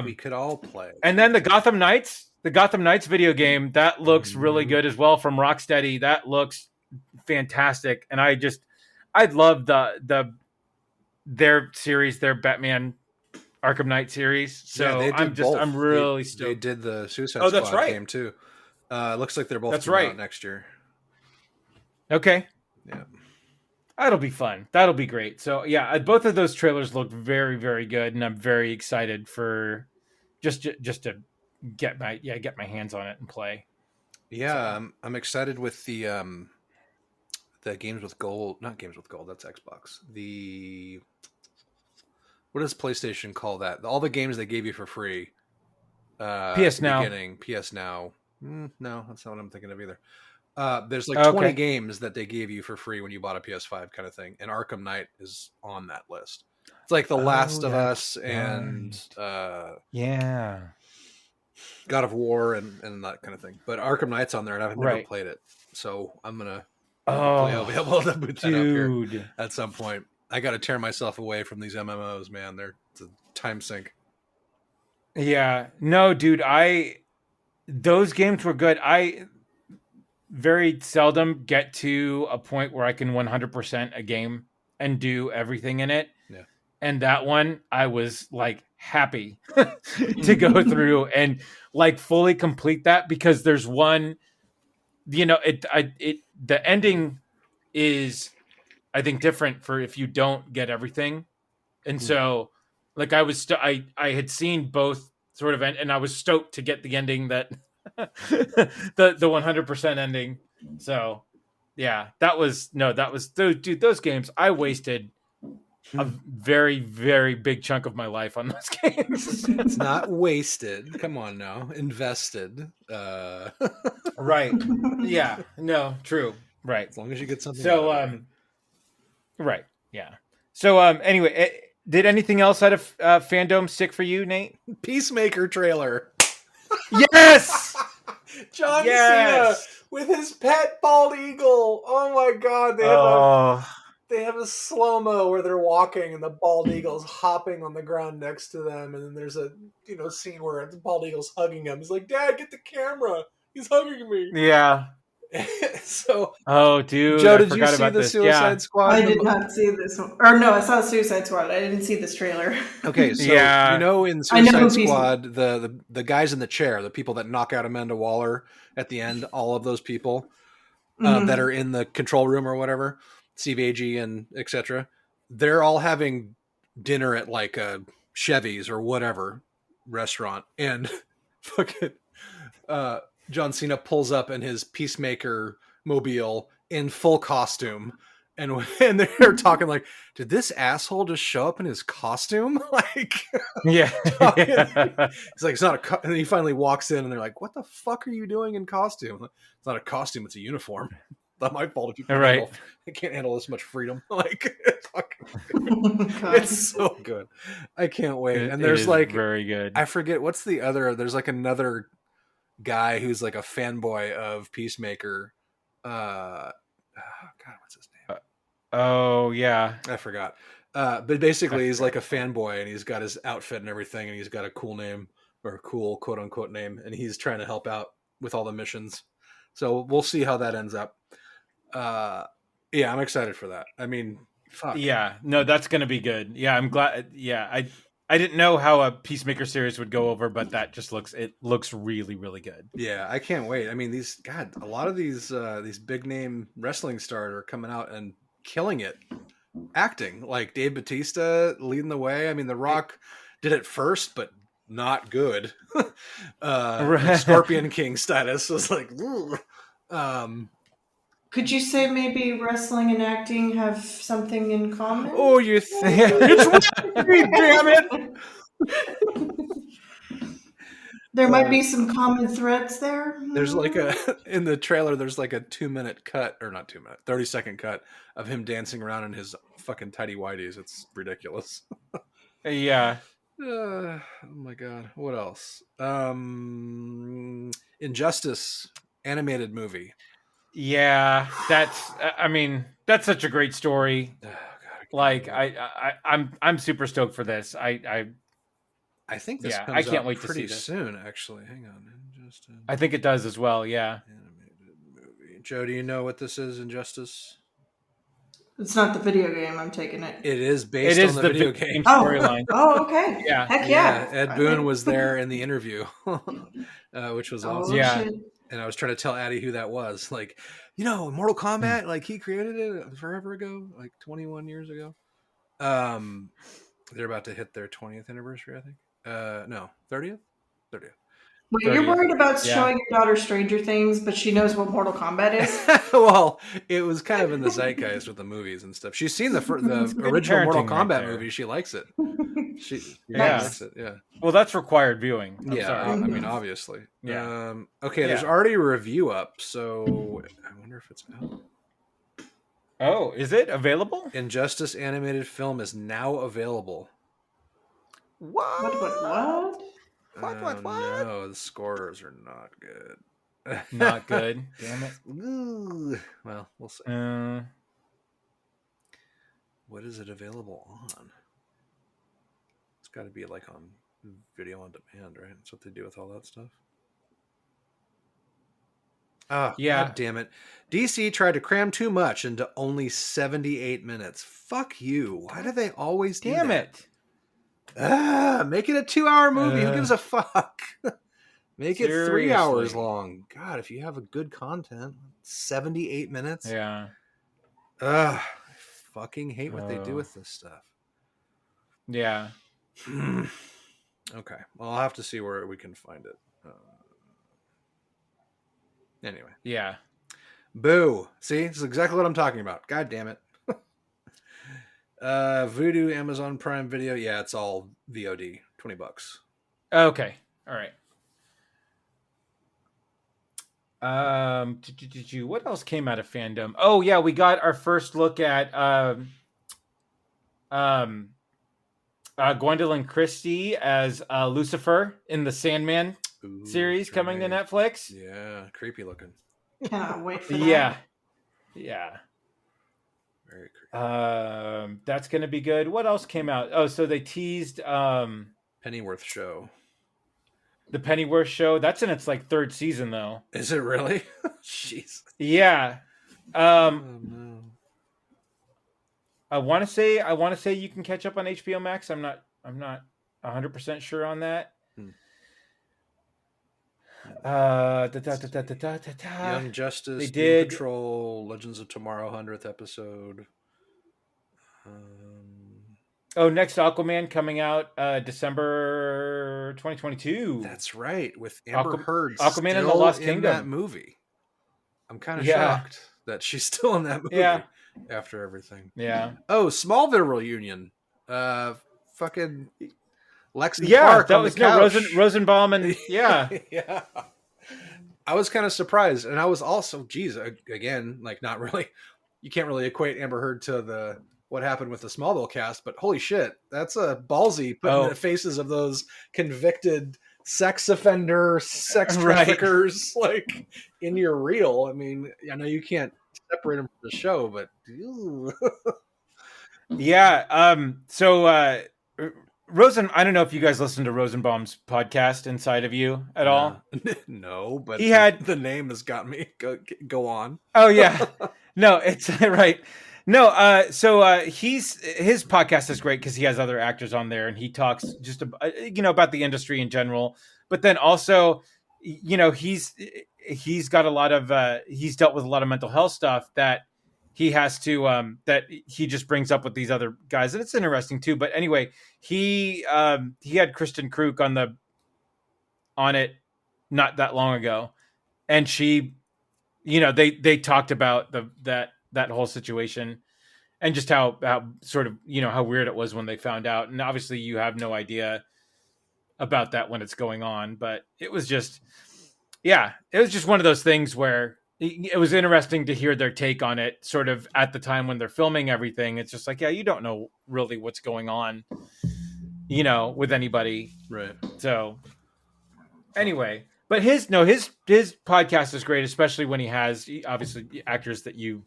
We could all play. And then the Gotham Knights video game, that looks really good as well from Rocksteady. That looks fantastic. And I'd love their series, their Batman Arkham Knight series. So I'm really stoked. They did the Suicide Squad game too. Looks like they're both coming out next year. Okay. Yeah. That'll be fun. That'll be great. So yeah, both of those trailers look very, very good, and I'm very excited for just to get my hands on it and play. Yeah, so. I'm excited with the games with gold. Not games with gold. That's Xbox. What does PlayStation call that? All the games they gave you for free. PS Now. PS Now. No, that's not what I'm thinking of either. There's like 20 games that they gave you for free when you bought a PS5 kind of thing, and Arkham Knight is on that list. It's like The Last of that's Us and yeah. God of War and that kind of thing. But Arkham Knight's on there, and I've never Right. played it, so I'm gonna hopefully I'll be able to boot that up here at some point. I got to tear myself away from these MMOs, man. It's a time sink. Yeah. No, dude, those games were good. I very seldom get to a point where I can 100% a game and do everything in it. Yeah. And that one, I was like happy to go through and like fully complete that, because there's one, you know, the ending is, I think, different for if you don't get everything. And so like I had seen both sort of end, and I was stoked to get the ending that the 100% ending. So yeah, dude, those games, I wasted a very, very big chunk of my life on those games. It's not wasted. Come on now. Invested. Right. Yeah. No, true. Right. As long as you get something. So right. Yeah. So anyway, did anything else out of Fandome stick for you, Nate? Peacemaker trailer. Yes. John Cena with his pet bald eagle. Oh my god, they have a slow-mo where they're walking and the bald eagle's hopping on the ground next to them, and then there's a scene where the bald eagle's hugging him. He's like, "Dad, get the camera. He's hugging me." Yeah. So, dude, Joe, did you see the Suicide Squad? I did not see this one. Or no, I saw Suicide Squad. I didn't see this trailer. Okay, so in Suicide Squad, the guys in the chair, the people that knock out Amanda Waller at the end, all of those people that are in the control room or whatever, Steve Agee and etc., they're all having dinner at like a Chevy's or whatever restaurant, and fucking John Cena pulls up in his Peacemaker mobile in full costume, and they're talking like, did this asshole just show up in his costume? Like, yeah. He's like, it's not a and he finally walks in and they're like, what the fuck are you doing in costume? It's not a costume, it's a uniform. Not my fault if you can't handle this much freedom. Like, it's so good. I can't wait. And there's like very good. I forget what's the other. There's like another guy who's like a fanboy of Peacemaker. God, what's his name? Oh yeah, I forgot. But basically, he's like a fanboy, and he's got his outfit and everything, and he's got a cool name or a cool quote unquote name, and he's trying to help out with all the missions. So we'll see how that ends up. Yeah, I'm excited for that. I mean, fuck. Yeah, no, that's gonna be good. Yeah, I'm glad. Yeah, I didn't know how a Peacemaker series would go over, but that just looks really, really good. Yeah, I can't wait. I mean, a lot of these big name wrestling stars are coming out and killing it, acting. Like Dave Bautista leading the way. I mean, The Rock did it first, but not good. Scorpion King status was like, could you say maybe wrestling and acting have something in common? Oh, you think it's damn it! There might be some common threads there. There's like in the trailer, there's like a 2-minute cut, or not 2 minute, 30-second cut of him dancing around in his fucking tidy whities. It's ridiculous. Yeah. Oh my god. What else? Injustice animated movie. Yeah, that's such a great story. Oh, god, like I'm super stoked for this. I think this comes I can't out wait to pretty see this soon. Actually, hang on. Injustice. I think it does as well. Yeah. Animated movie. Joe, do you know what this is? Injustice. It's not the video game. I'm taking it. It is based on the video game storyline. Oh, okay. Yeah. Heck yeah. Ed Boon was there in the interview, which was awesome. Yeah. Shit. And I was trying to tell Addie who that was. Like, Mortal Kombat, like he created it forever ago, like 21 years ago. They're about to hit their 20th anniversary, I think. No, 30th? 30th. Wait, you're worried about showing your daughter Stranger Things, but she knows what Mortal Kombat is? Well, it was kind of in the zeitgeist with the movies and stuff. She's seen the original Mortal Kombat movie. She likes it. She likes it, yeah. Well, that's required viewing. I'm sorry. I mean, obviously. Yeah. Okay, there's already a review up, so I wonder if it's out. Oh, is it available? Injustice animated film is now available. What? What? What? No, the scores are not good. Not good. Damn it. Ooh. Well, we'll see. What is it available on? It's got to be like on video on demand, right? That's what they do with all that stuff. Oh, yeah. God damn it. DC tried to cram too much into only 78 minutes. Fuck you. Why do they always do Damn that? it. Make it a 2-hour movie. Who gives a fuck? Make it 3 hours long. God, if you have a good content, 78 minutes. Yeah. I fucking hate what they do with this stuff. Yeah. Okay. Well, I'll have to see where we can find it. Anyway. Yeah. Boo. See, this is exactly what I'm talking about. God damn it. Vudu, Amazon Prime Video. Yeah, it's all VOD. $20. Okay. All right. What else came out of fandom? Oh yeah, we got our first look at Gwendolyn Christie as Lucifer in the Sandman series coming to Netflix. Yeah, creepy looking. Cannot wait for that. Yeah. Very creepy. That's gonna be good. What else came out? Oh, so they teased Pennyworth show. The Pennyworth show. That's in its like 3rd season though. Is it really? Jeez. Yeah. Oh, no. I want to say you can catch up on HBO Max. I'm not 100% sure on that. Young Justice, they Doom did Patrol, Legends of Tomorrow 100th episode. Next Aquaman coming out December 2022. That's right, with Amber Heard Aquaman still and the Lost in Kingdom. that movie. I'm kind of shocked that she's still in that movie after everything. Yeah. Oh, Smallville reunion. Fucking Lexi Clark that on was the couch. Rosenbaum and yeah. I was kind of surprised, and I was also, geez, again, like not really. You can't really equate Amber Heard to what happened with the Smallville cast, but holy shit, that's a ballsy putting in the faces of those convicted sex offender, sex traffickers, like in your reel. I mean, I know you can't separate them from the show, but yeah. So Rosen, I don't know if you guys listen to Rosenbaum's podcast Inside of You at all. No, but he had the name has got me. Go on. Oh yeah, no, it's right. No, so his podcast is great because he has other actors on there and he talks just about the industry in general, but then also he's got a lot of he's dealt with a lot of mental health stuff that he has to that he just brings up with these other guys, and it's interesting too. But anyway, he had Kristen Kruk on it not that long ago, and she, they talked about that whole situation and just how sort of how weird it was when they found out, and obviously you have no idea about that when it's going on, but it was just one of those things where it was interesting to hear their take on it sort of at the time when they're filming everything. It's just like, you don't know really what's going on, with anybody. Right. So anyway, but his podcast is great, especially when he has obviously actors that you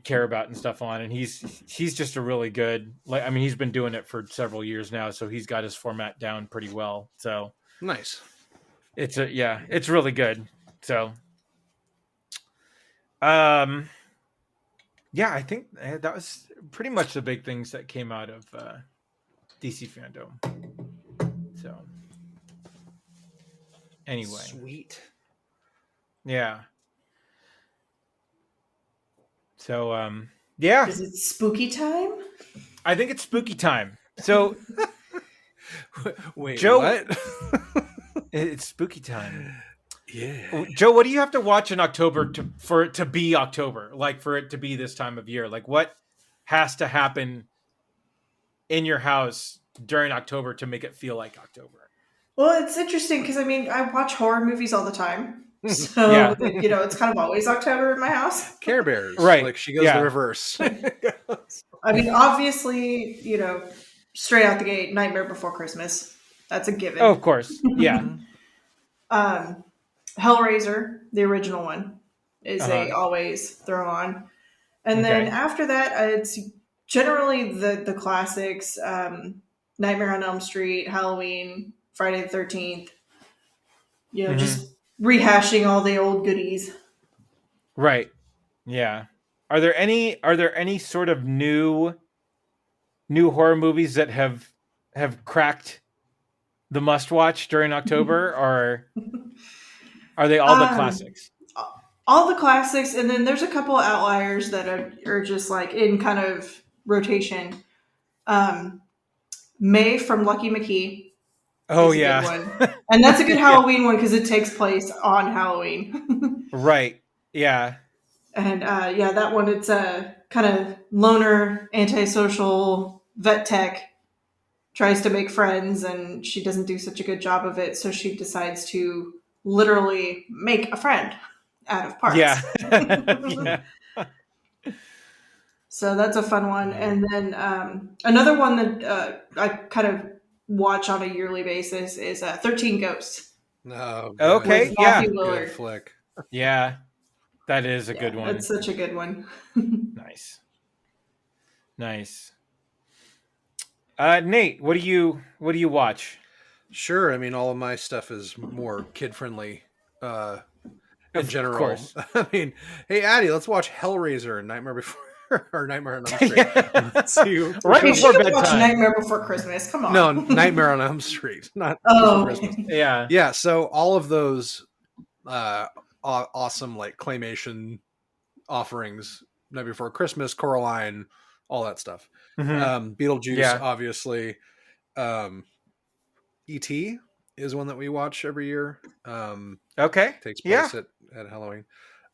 care about and stuff on. And he's just a really good, he's been doing it for several years now. So he's got his format down pretty well. So nice. It's really good. So, I think that was pretty much the big things that came out of DC Fandome. So, anyway, sweet. Yeah. So, Is it spooky time? I think it's spooky time. So, wait, Joe, what? It's spooky time. Yeah. Joe, what do you have to watch in October for it to be October? Like for it to be this time of year? Like what has to happen in your house during October to make it feel like October? Well, it's interesting because I watch horror movies all the time. So, it's kind of always October in my house. Care Bears. Right. Like she goes the reverse. I mean, obviously, straight out the gate, Nightmare Before Christmas. That's a given. Oh, of course. Yeah. Hellraiser, the original one, is a always throw on. And then after that, it's generally the classics, Nightmare on Elm Street, Halloween, Friday the 13th. Just rehashing all the old goodies. Right. Yeah. Are there any sort of new horror movies that have cracked the must watch during October, or are they all the classics? All the classics, and then there's a couple of outliers that are just like in kind of rotation. May from Lucky McKee. Oh, is a yeah. good one. And that's a good Halloween one because it takes place on Halloween. Right. Yeah. And that one, it's a kind of loner, antisocial vet tech, tries to make friends, and she doesn't do such a good job of it, so she decides to literally make a friend out of parts. Yeah. Yeah. So that's a fun one. And then another one that I kind of watch on a yearly basis is 13 Ghosts. No. Okay. With Yeah. Matthew Lillard. Good flick. Yeah. That is a good one. That's such a good one. Nice. Nate, what do you watch? Sure. I mean, all of my stuff is more kid friendly. In general, of course. I mean, hey Addie, let's watch Hellraiser and Nightmare Before or Nightmare on Elm Street. Let's see right before bedtime. Watch Nightmare Before Christmas. Come on. No, Nightmare on Elm Street, not Before Christmas. Yeah. Yeah. So all of those awesome like claymation offerings, Night Before Christmas, Coraline, all that stuff. Beetlejuice, obviously. E.T. is one that we watch every year. Okay. Takes place at Halloween.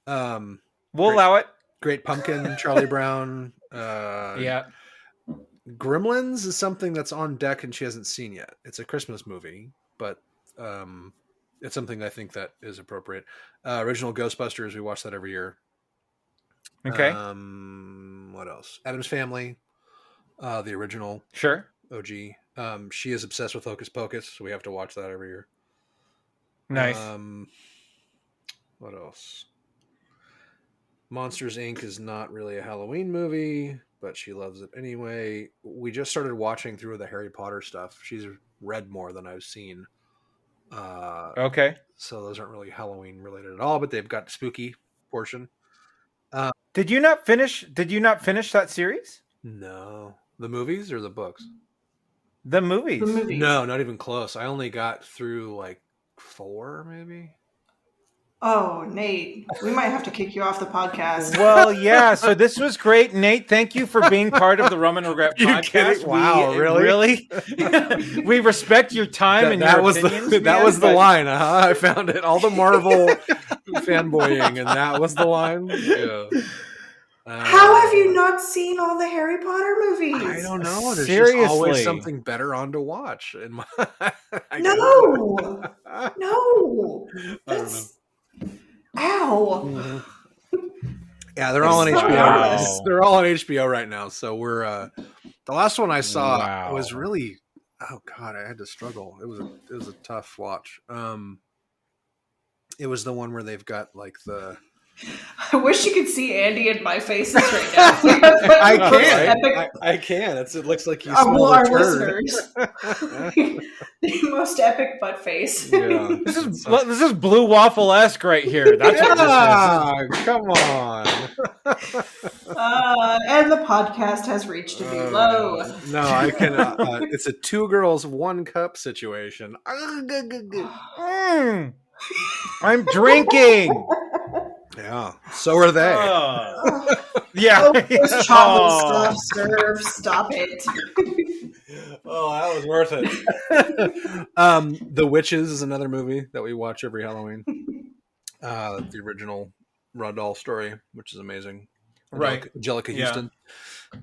We'll allow it. Great Pumpkin, Charlie Brown. Gremlins is something that's on deck and she hasn't seen yet. It's a Christmas movie, but it's something I think that is appropriate. Original Ghostbusters, we watch that every year. Okay. What else? Addams Family, the original. Sure. OG. She is obsessed with Hocus Pocus, so we have to watch that every year. Nice. What else? Monsters Inc. is not really a Halloween movie, but she loves it anyway. We just started watching through the Harry Potter stuff. She's read more than I've seen. Okay. So those aren't really Halloween related at all, but they've got spooky portion. Did you not finish that series? No. The movies or the books? The movies. No, not even close. I only got through like 4, maybe. Oh, Nate, we might have to kick you off the podcast. Well, yeah. So this was great, Nate. Thank you for being part of the Rum and Regret podcast. Wow, really? We respect your time and your opinions. That was the line. I found it. All the Marvel fanboying, and that was the line. Yeah. How have you not seen all the Harry Potter movies? I don't know. There's Seriously. just always something better on to watch. No. I don't know. Ow. Yeah, they're all on HBO. Wow. They're all on HBO right now. So we're the last one I saw was really, oh god, I had to struggle. It was a tough watch. It was the one where they've got like the. I wish you could see Andy and my faces right now. I can. It looks like you smell our turd. Listeners. The most epic butt face. Yeah. This is Blue Waffle-esque right here. That's what this is. Come on. And the podcast has reached a new low. No, I can. It's a 2 girls 1 cup situation. I'm drinking. Yeah, so are they. Yeah. This chocolate stuff, serve. Stop it. Oh, that was worth it. The Witches is another movie that we watch every Halloween. The original Rudolph story, which is amazing. Right. Angelica Houston.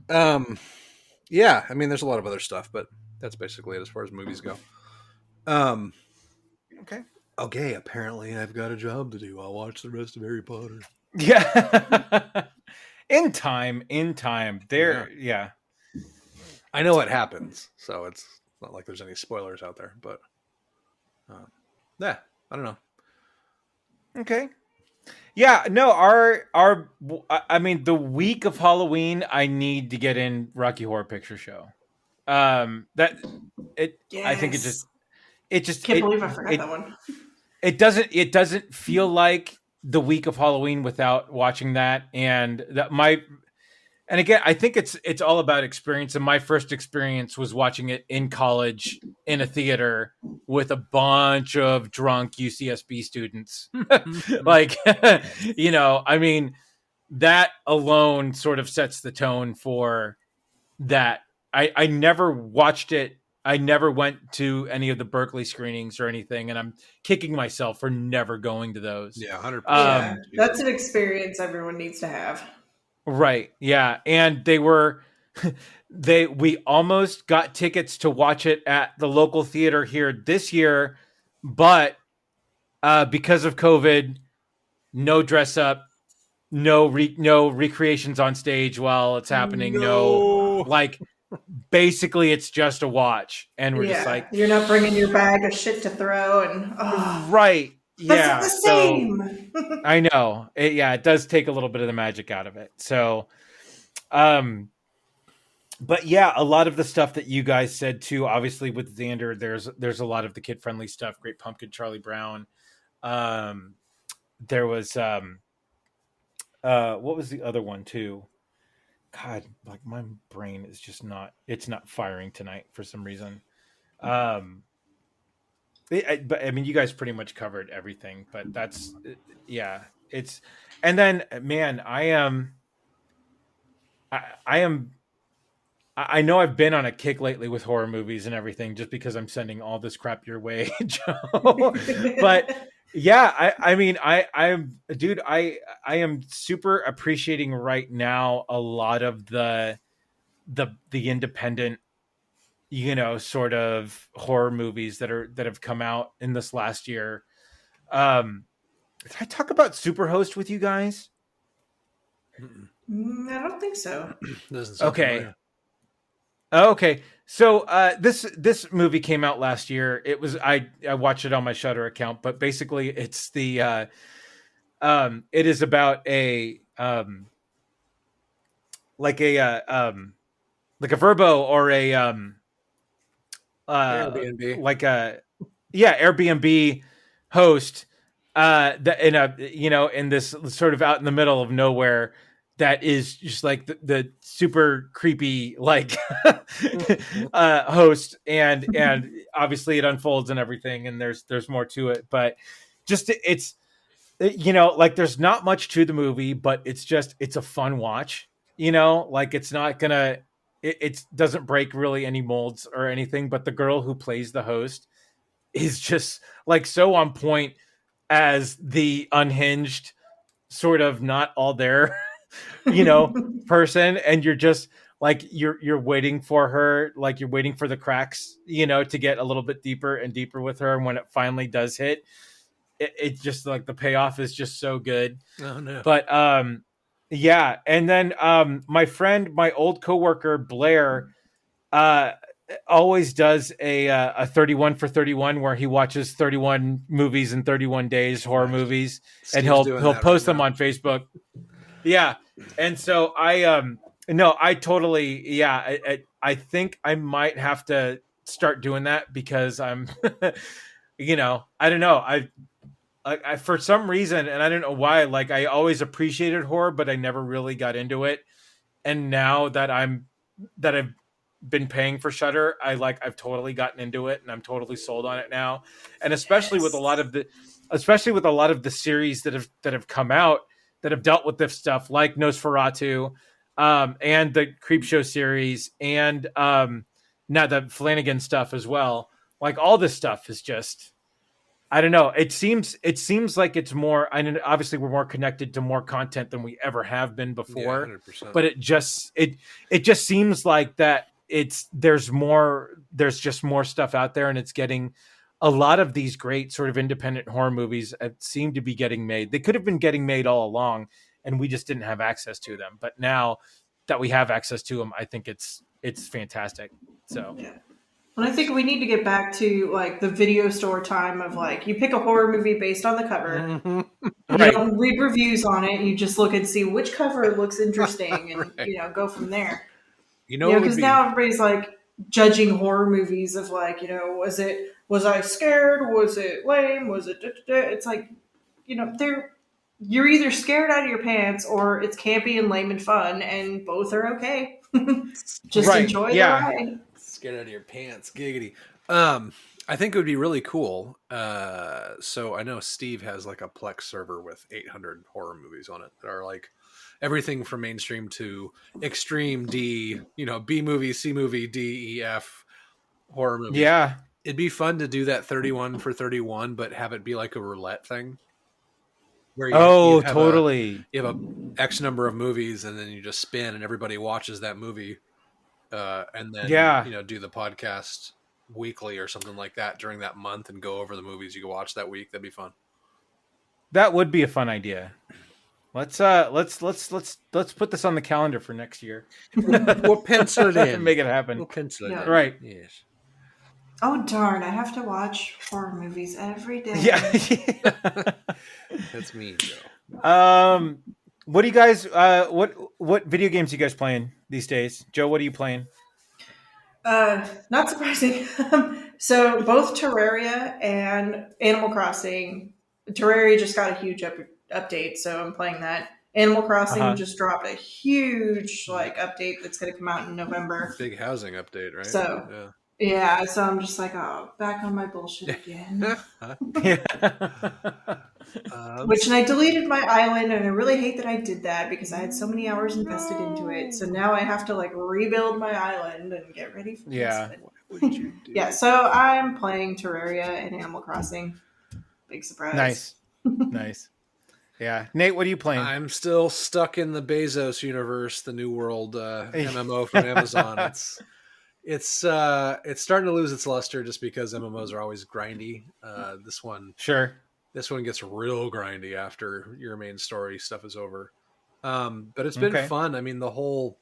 Yeah, I mean, there's a lot of other stuff, but that's basically it as far as movies go. Okay. Okay, apparently I've got a job to do. I'll watch the rest of Harry Potter. Yeah. in time. There, yeah. I know what happens, so it's not like there's any spoilers out there, but yeah, I don't know. Okay. Yeah, no, I mean, the week of Halloween, I need to get in Rocky Horror Picture Show. That it, Yes. I think Can't believe I forgot that one. It doesn't feel like the week of Halloween without watching that, and and again, I think it's all about experience. And my first experience was watching it in college in a theater with a bunch of drunk UCSB students. Like, I mean, that alone sort of sets the tone for that. I never watched it. I never went to any of the Berkeley screenings or anything, and I'm kicking myself for never going to those. Yeah, 100%. Yeah, that's an experience everyone needs to have. Right. Yeah. And we almost got tickets to watch it at the local theater here this year, but because of COVID, no dress up, no recreations on stage while it's happening. No, like basically it's just a watch. And we're just like, you're not bringing your bag of shit to throw and right. Yeah. That's the same. I know. It does take a little bit of the magic out of it. So, but yeah, a lot of the stuff that you guys said too, obviously with Xander, there's a lot of the kid friendly stuff. Great Pumpkin, Charlie Brown. There was, what was the other one too? God, like my brain is just it's not firing tonight for some reason. But I mean, you guys pretty much covered everything, but and then, man, I know I've been on a kick lately with horror movies and everything just because I'm sending all this crap your way, Joe. But yeah, I mean, I'm dude, I am super appreciating right now a lot of the independent, sort of horror movies that have come out in this last year. Did I talk about Superhost with you guys? I don't think so. Okay. Okay. So this movie came out last year. It was I watched it on my Shudder account, but basically it's it is about a like a Verbo or a Airbnb. like a Airbnb host that in this sort of out in the middle of nowhere that is just like the super creepy like host and obviously it unfolds and everything and there's more to it, but just it's like there's not much to the movie, but it's a fun watch, like it's not gonna it doesn't break really any molds or anything, but the girl who plays the host is just like so on point as the unhinged sort of not all there person, and you're just like you're waiting for her, like you're waiting for the cracks to get a little bit deeper and deeper with her, and when it finally does hit, it just like the payoff is just so good. Oh no. But yeah, and then my old coworker Blair always does a 31 for 31 where he watches 31 movies in 31 days, horror movies, and he'll post them on Facebook. Yeah. And so I totally, I think I might have to start doing that because I'm, I don't know. I for some reason, and I don't know why, like I always appreciated horror, but I never really got into it. And now that I've been paying for Shudder, I've totally gotten into it and I'm totally sold on it now. And especially with a lot of the series that have come out that have dealt with this stuff, like Nosferatu, and the Creepshow series, and now the Flanagan stuff as well. Like all this stuff is just, I don't know. It seems like it's more. I mean, obviously we're more connected to more content than we ever have been before. Yeah, 100%. But it just seems like that there's just more stuff out there, and it's getting a lot of these great sort of independent horror movies seem to be getting made. They could have been getting made all along, and we just didn't have access to them. But now that we have access to them, I think it's fantastic. So yeah. And I think we need to get back to like the video store time of like you pick a horror movie based on the cover. Mm-hmm. You Right. don't read reviews on it. You just look and see which cover looks interesting, and Right. go from there. You know, Because now everybody's like judging horror movies of like was I scared? Was it lame? Was it? It's like you're either scared out of your pants or it's campy and lame and fun, and both are okay. Just Right. enjoy the Yeah. ride. Scared out of your pants, giggity. I think it would be really cool. So I know Steve has like a Plex server with 800 horror movies on it that are like everything from mainstream to extreme D, B movie, C movie, D, E, F horror movies. Yeah. It'd be fun to do that 31 for 31, but have it be like a roulette thing. Where you have totally. you have a X number of movies, and then you just spin, and everybody watches that movie, and then do the podcast weekly or something like that during that month, and go over the movies you can watch that week. That'd be fun. That would be a fun idea. Let's put this on the calendar for next year. We'll pencil it in. Make it happen. We'll pencil it in. Right. Yes. Oh darn! I have to watch horror movies every day. Yeah. That's me, Joe. What do you guys? What video games are you guys playing these days? Joe, what are you playing? Not surprising. So both Terraria and Animal Crossing. Terraria just got a huge update, so I'm playing that. Animal Crossing just dropped a huge update that's going to come out in November. Big housing update, right? So yeah, so I'm just like, oh, back on my bullshit again. Which, and I deleted my island, and I really hate that I did that because I had so many hours invested into it. So now I have to rebuild my island and get ready for this. What did you do? Yeah, so I'm playing Terraria and Animal Crossing. Big surprise. Nice. Yeah, Nate, what are you playing? I'm still stuck in the Bezos universe, the New World MMO from Amazon. It's starting to lose its luster just because MMOs are always grindy. This one gets real grindy after your main story stuff is over. But it's been fun. I mean, the whole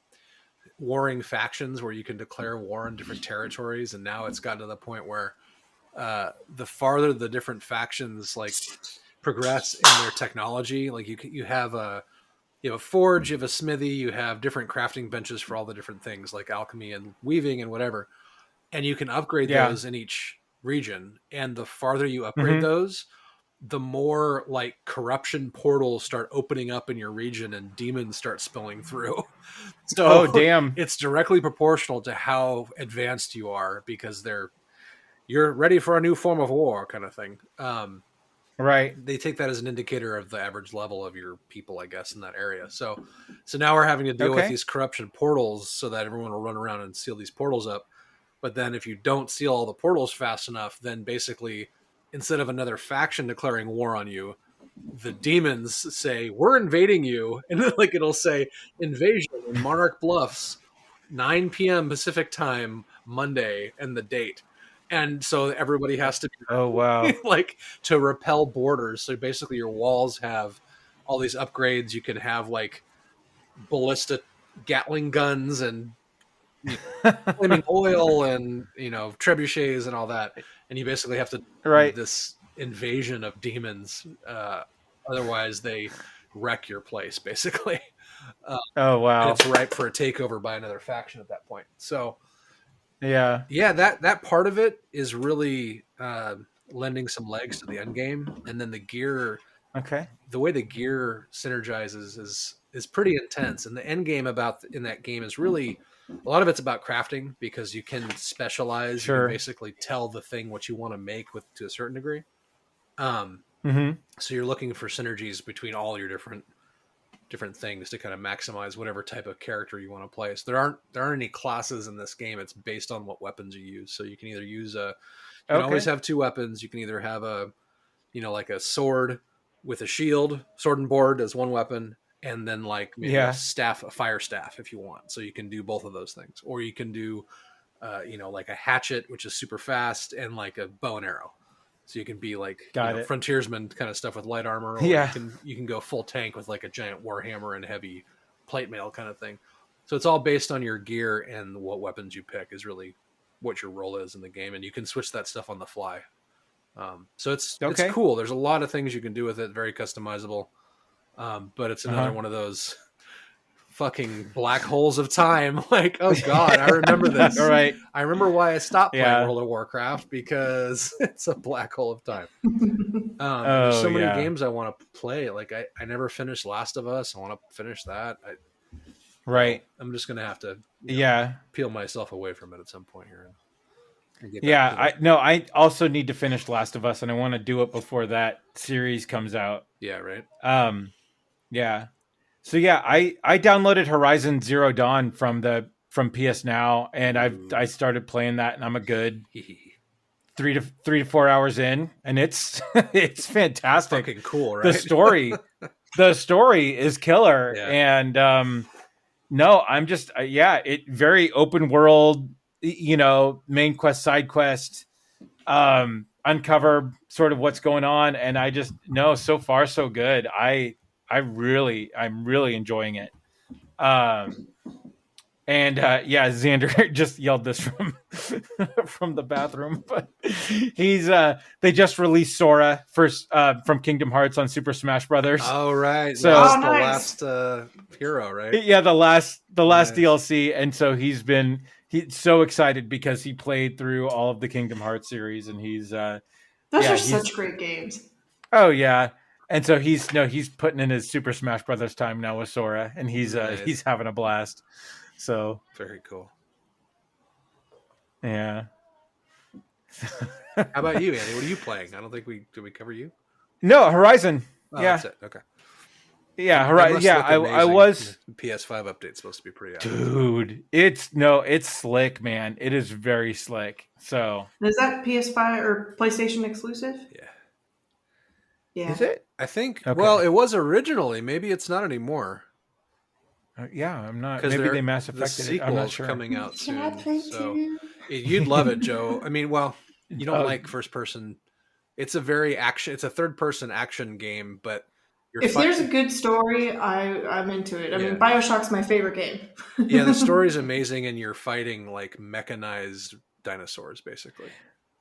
warring factions where you can declare war on different territories, and now it's gotten to the point where the farther the different factions progress in their technology, you have a forge, you have a smithy, you have different crafting benches for all the different things like alchemy and weaving and whatever, and you can upgrade those in each region. And the farther you upgrade those, the more corruption portals start opening up in your region and demons start spilling through. So damn, it's directly proportional to how advanced you are, because you're ready for a new form of war kind of thing. Right. They take that as an indicator of the average level of your people, I guess, in that area. So now we're having to deal with these corruption portals so that everyone will run around and seal these portals up. But then if you don't seal all the portals fast enough, then basically instead of another faction declaring war on you, the demons say, we're invading you. And it'll say invasion in Monarch Bluffs, 9 p.m. Pacific time, Monday, and the date. And so everybody has to to repel borders. So basically your walls have all these upgrades. You can have ballista Gatling guns and flaming oil and trebuchets and all that. And you basically have to do this invasion of demons. Otherwise they wreck your place basically. And it's ripe for a takeover by another faction at that point. So that part of it is really lending some legs to the end game. And then the gear, the way the gear synergizes is pretty intense. And the end game in that game is really, a lot of it's about crafting, because you can specialize. You can basically tell the thing what you want to make to a certain degree. So you're looking for synergies between all your different things to kind of maximize whatever type of character you want to play. So there aren't any classes in this game. It's based on what weapons you use. So you can either use you can always have two weapons. You can either have a a sword with a shield, sword and board as one weapon, and then maybe a fire staff if you want. So you can do both of those things. Or you can do a hatchet, which is super fast, and a bow and arrow. So you can be like Got it. frontiersman kind of stuff with light armor, or Yeah. you can go full tank with like a giant warhammer and heavy plate mail kind of thing. So it's all based on your gear, and what weapons you pick is really what your role is in the game, and you can switch that stuff on the fly. So it's cool. There's a lot of things you can do with it, very customizable. But it's another one of those fucking black holes of time. Like, oh god, I remember this. All right. I remember why I stopped playing World of Warcraft, because it's a black hole of time. There's so many games I want to play. Like I never finished Last of Us. I want to finish that. I'm just gonna have to peel myself away from it at some point here. I also need to finish Last of Us, and I want to do it before that series comes out. Yeah, right. So I downloaded Horizon Zero Dawn from PS Now, and I started playing that, and I'm a good 3 to 4 hours in, and it's it's fantastic. Fucking cool, right? The story is killer, and no, I'm just it very open world, main quest, side quest, uncover sort of what's going on, and I just so far so good. I'm really enjoying it. Xander just yelled this from the bathroom, but they just released Sora first from Kingdom Hearts on Super Smash Brothers. Oh right, so nice. The last hero, right? Yeah, the last DLC, and so he's so excited because he played through all of the Kingdom Hearts series, and those are such great games. Oh yeah. And so he's putting in his Super Smash Brothers time now with Sora, and he's having a blast. So very cool. Yeah. How about you, Andy? What are you playing? I don't think did we cover you? No, Horizon. Oh, that's it. Okay. Yeah, Horizon. Yeah, I was. The PS5 update's supposed to be pretty awesome. Dude, it's slick, man. It is very slick. So is that PS5 or PlayStation exclusive? Yeah. Yeah. Is it? I think. Okay. Well, it was originally. Maybe it's not anymore. I'm not. Maybe they Mass Effected it. I'm not sure. Coming out soon. So you'd love it, Joe. I mean, well, you don't like first person. It's a very action. It's a third person action game, but if there's a good story, I'm into it. I mean, BioShock's my favorite game. Yeah, the story's amazing, and you're fighting like mechanized dinosaurs, basically.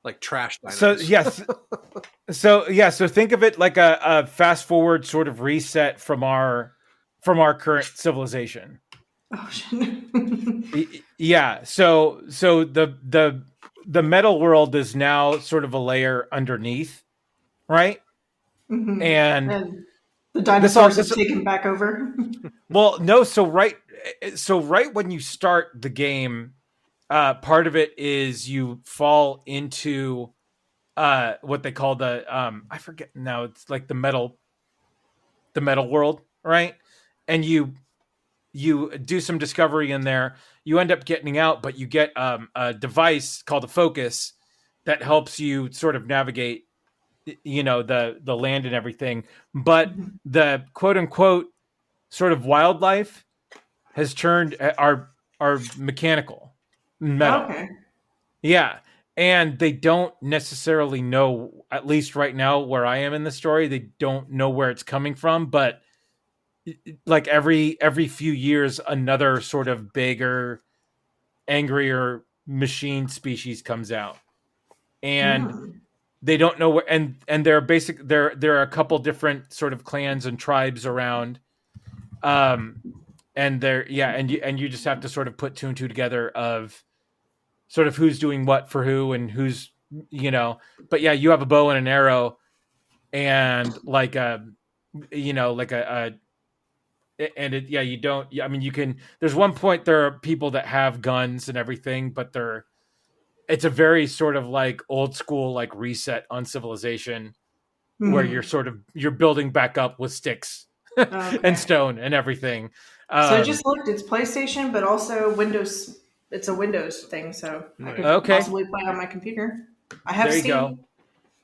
Like trash dinosaurs. So think of it like a fast forward sort of reset from our current civilization. Oh shit. Yeah. So the metal world is now sort of a layer underneath, right? Mm-hmm. And the dinosaurs have taken back over. Well, no. So right when you start the game, part of it is you fall into what they call the I forget now. It's like the metal world, right? And you do some discovery in there. You end up getting out, but you get a device called a focus that helps you sort of navigate, the land and everything. But the quote unquote sort of wildlife has turned are mechanical. Metal. Okay. Yeah. And they don't necessarily know, at least right now where I am in the story, they don't know where it's coming from, but like every few years another sort of bigger, angrier machine species comes out. And they don't know where, and there are a couple different sort of clans and tribes around. And you just have to sort of put two and two together of sort of who's doing what for who and who's, but yeah, you have a bow and an arrow and you don't, I mean, you can, there's one point there are people that have guns and everything, but it's a very sort of like old school, like reset on civilization where you're building back up with sticks and stone and everything. So I just looked, it's PlayStation, but also Windows. It's a Windows thing, so I could possibly play on my computer. I have Steam.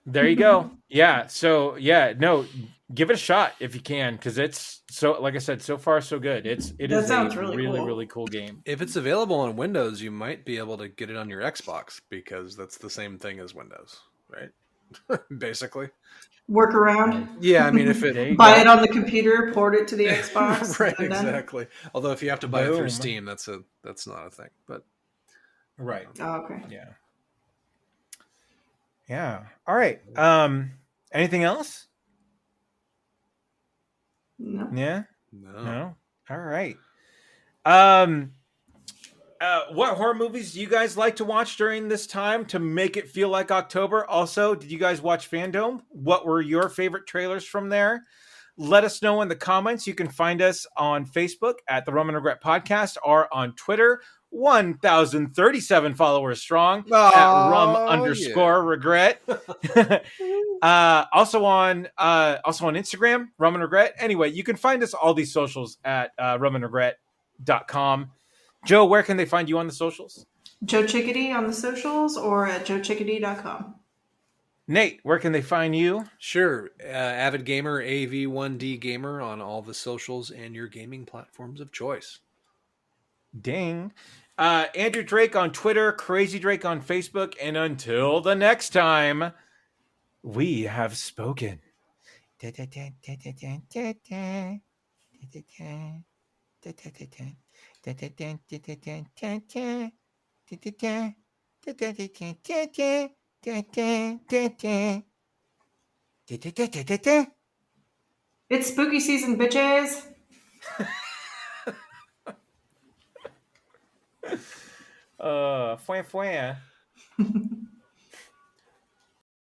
There you go. Yeah. So no, give it a shot if you can, because it's so, like I said, so far so good. It is a really cool game. If it's available on Windows, you might be able to get it on your Xbox because that's the same thing as Windows, right? basically. Work around. Yeah, I mean, if There it you Buy go. it on the computer, port it to the Xbox. right, and then done. exactly. Although if you have to buy it through Boom. Steam, that's not a thing. But Right. Oh, okay. Yeah. Yeah. All right. Anything else? No. Yeah. no. No. All right. Um. What horror movies do you guys like to watch during this time to make it feel like October? Also, did you guys watch Fandome? What were your favorite trailers from there? Let us know in the comments. You can find us on Facebook at the Rum Regret Podcast or on Twitter, 1,037 followers strong at rum_regret. Also on Instagram, Rum and Regret. Anyway, you can find us all these socials at rumandregret.com. Joe, where can they find you on the socials? Joe Chickadee on the socials or at joechickadee.com. Nate, where can they find you? Sure. Avid Gamer, AV1D Gamer on all the socials and your gaming platforms of choice. Ding. Andrew Drake on Twitter, Crazy Drake on Facebook, and until the next time, we have spoken. It's spooky season, bitches. Fue.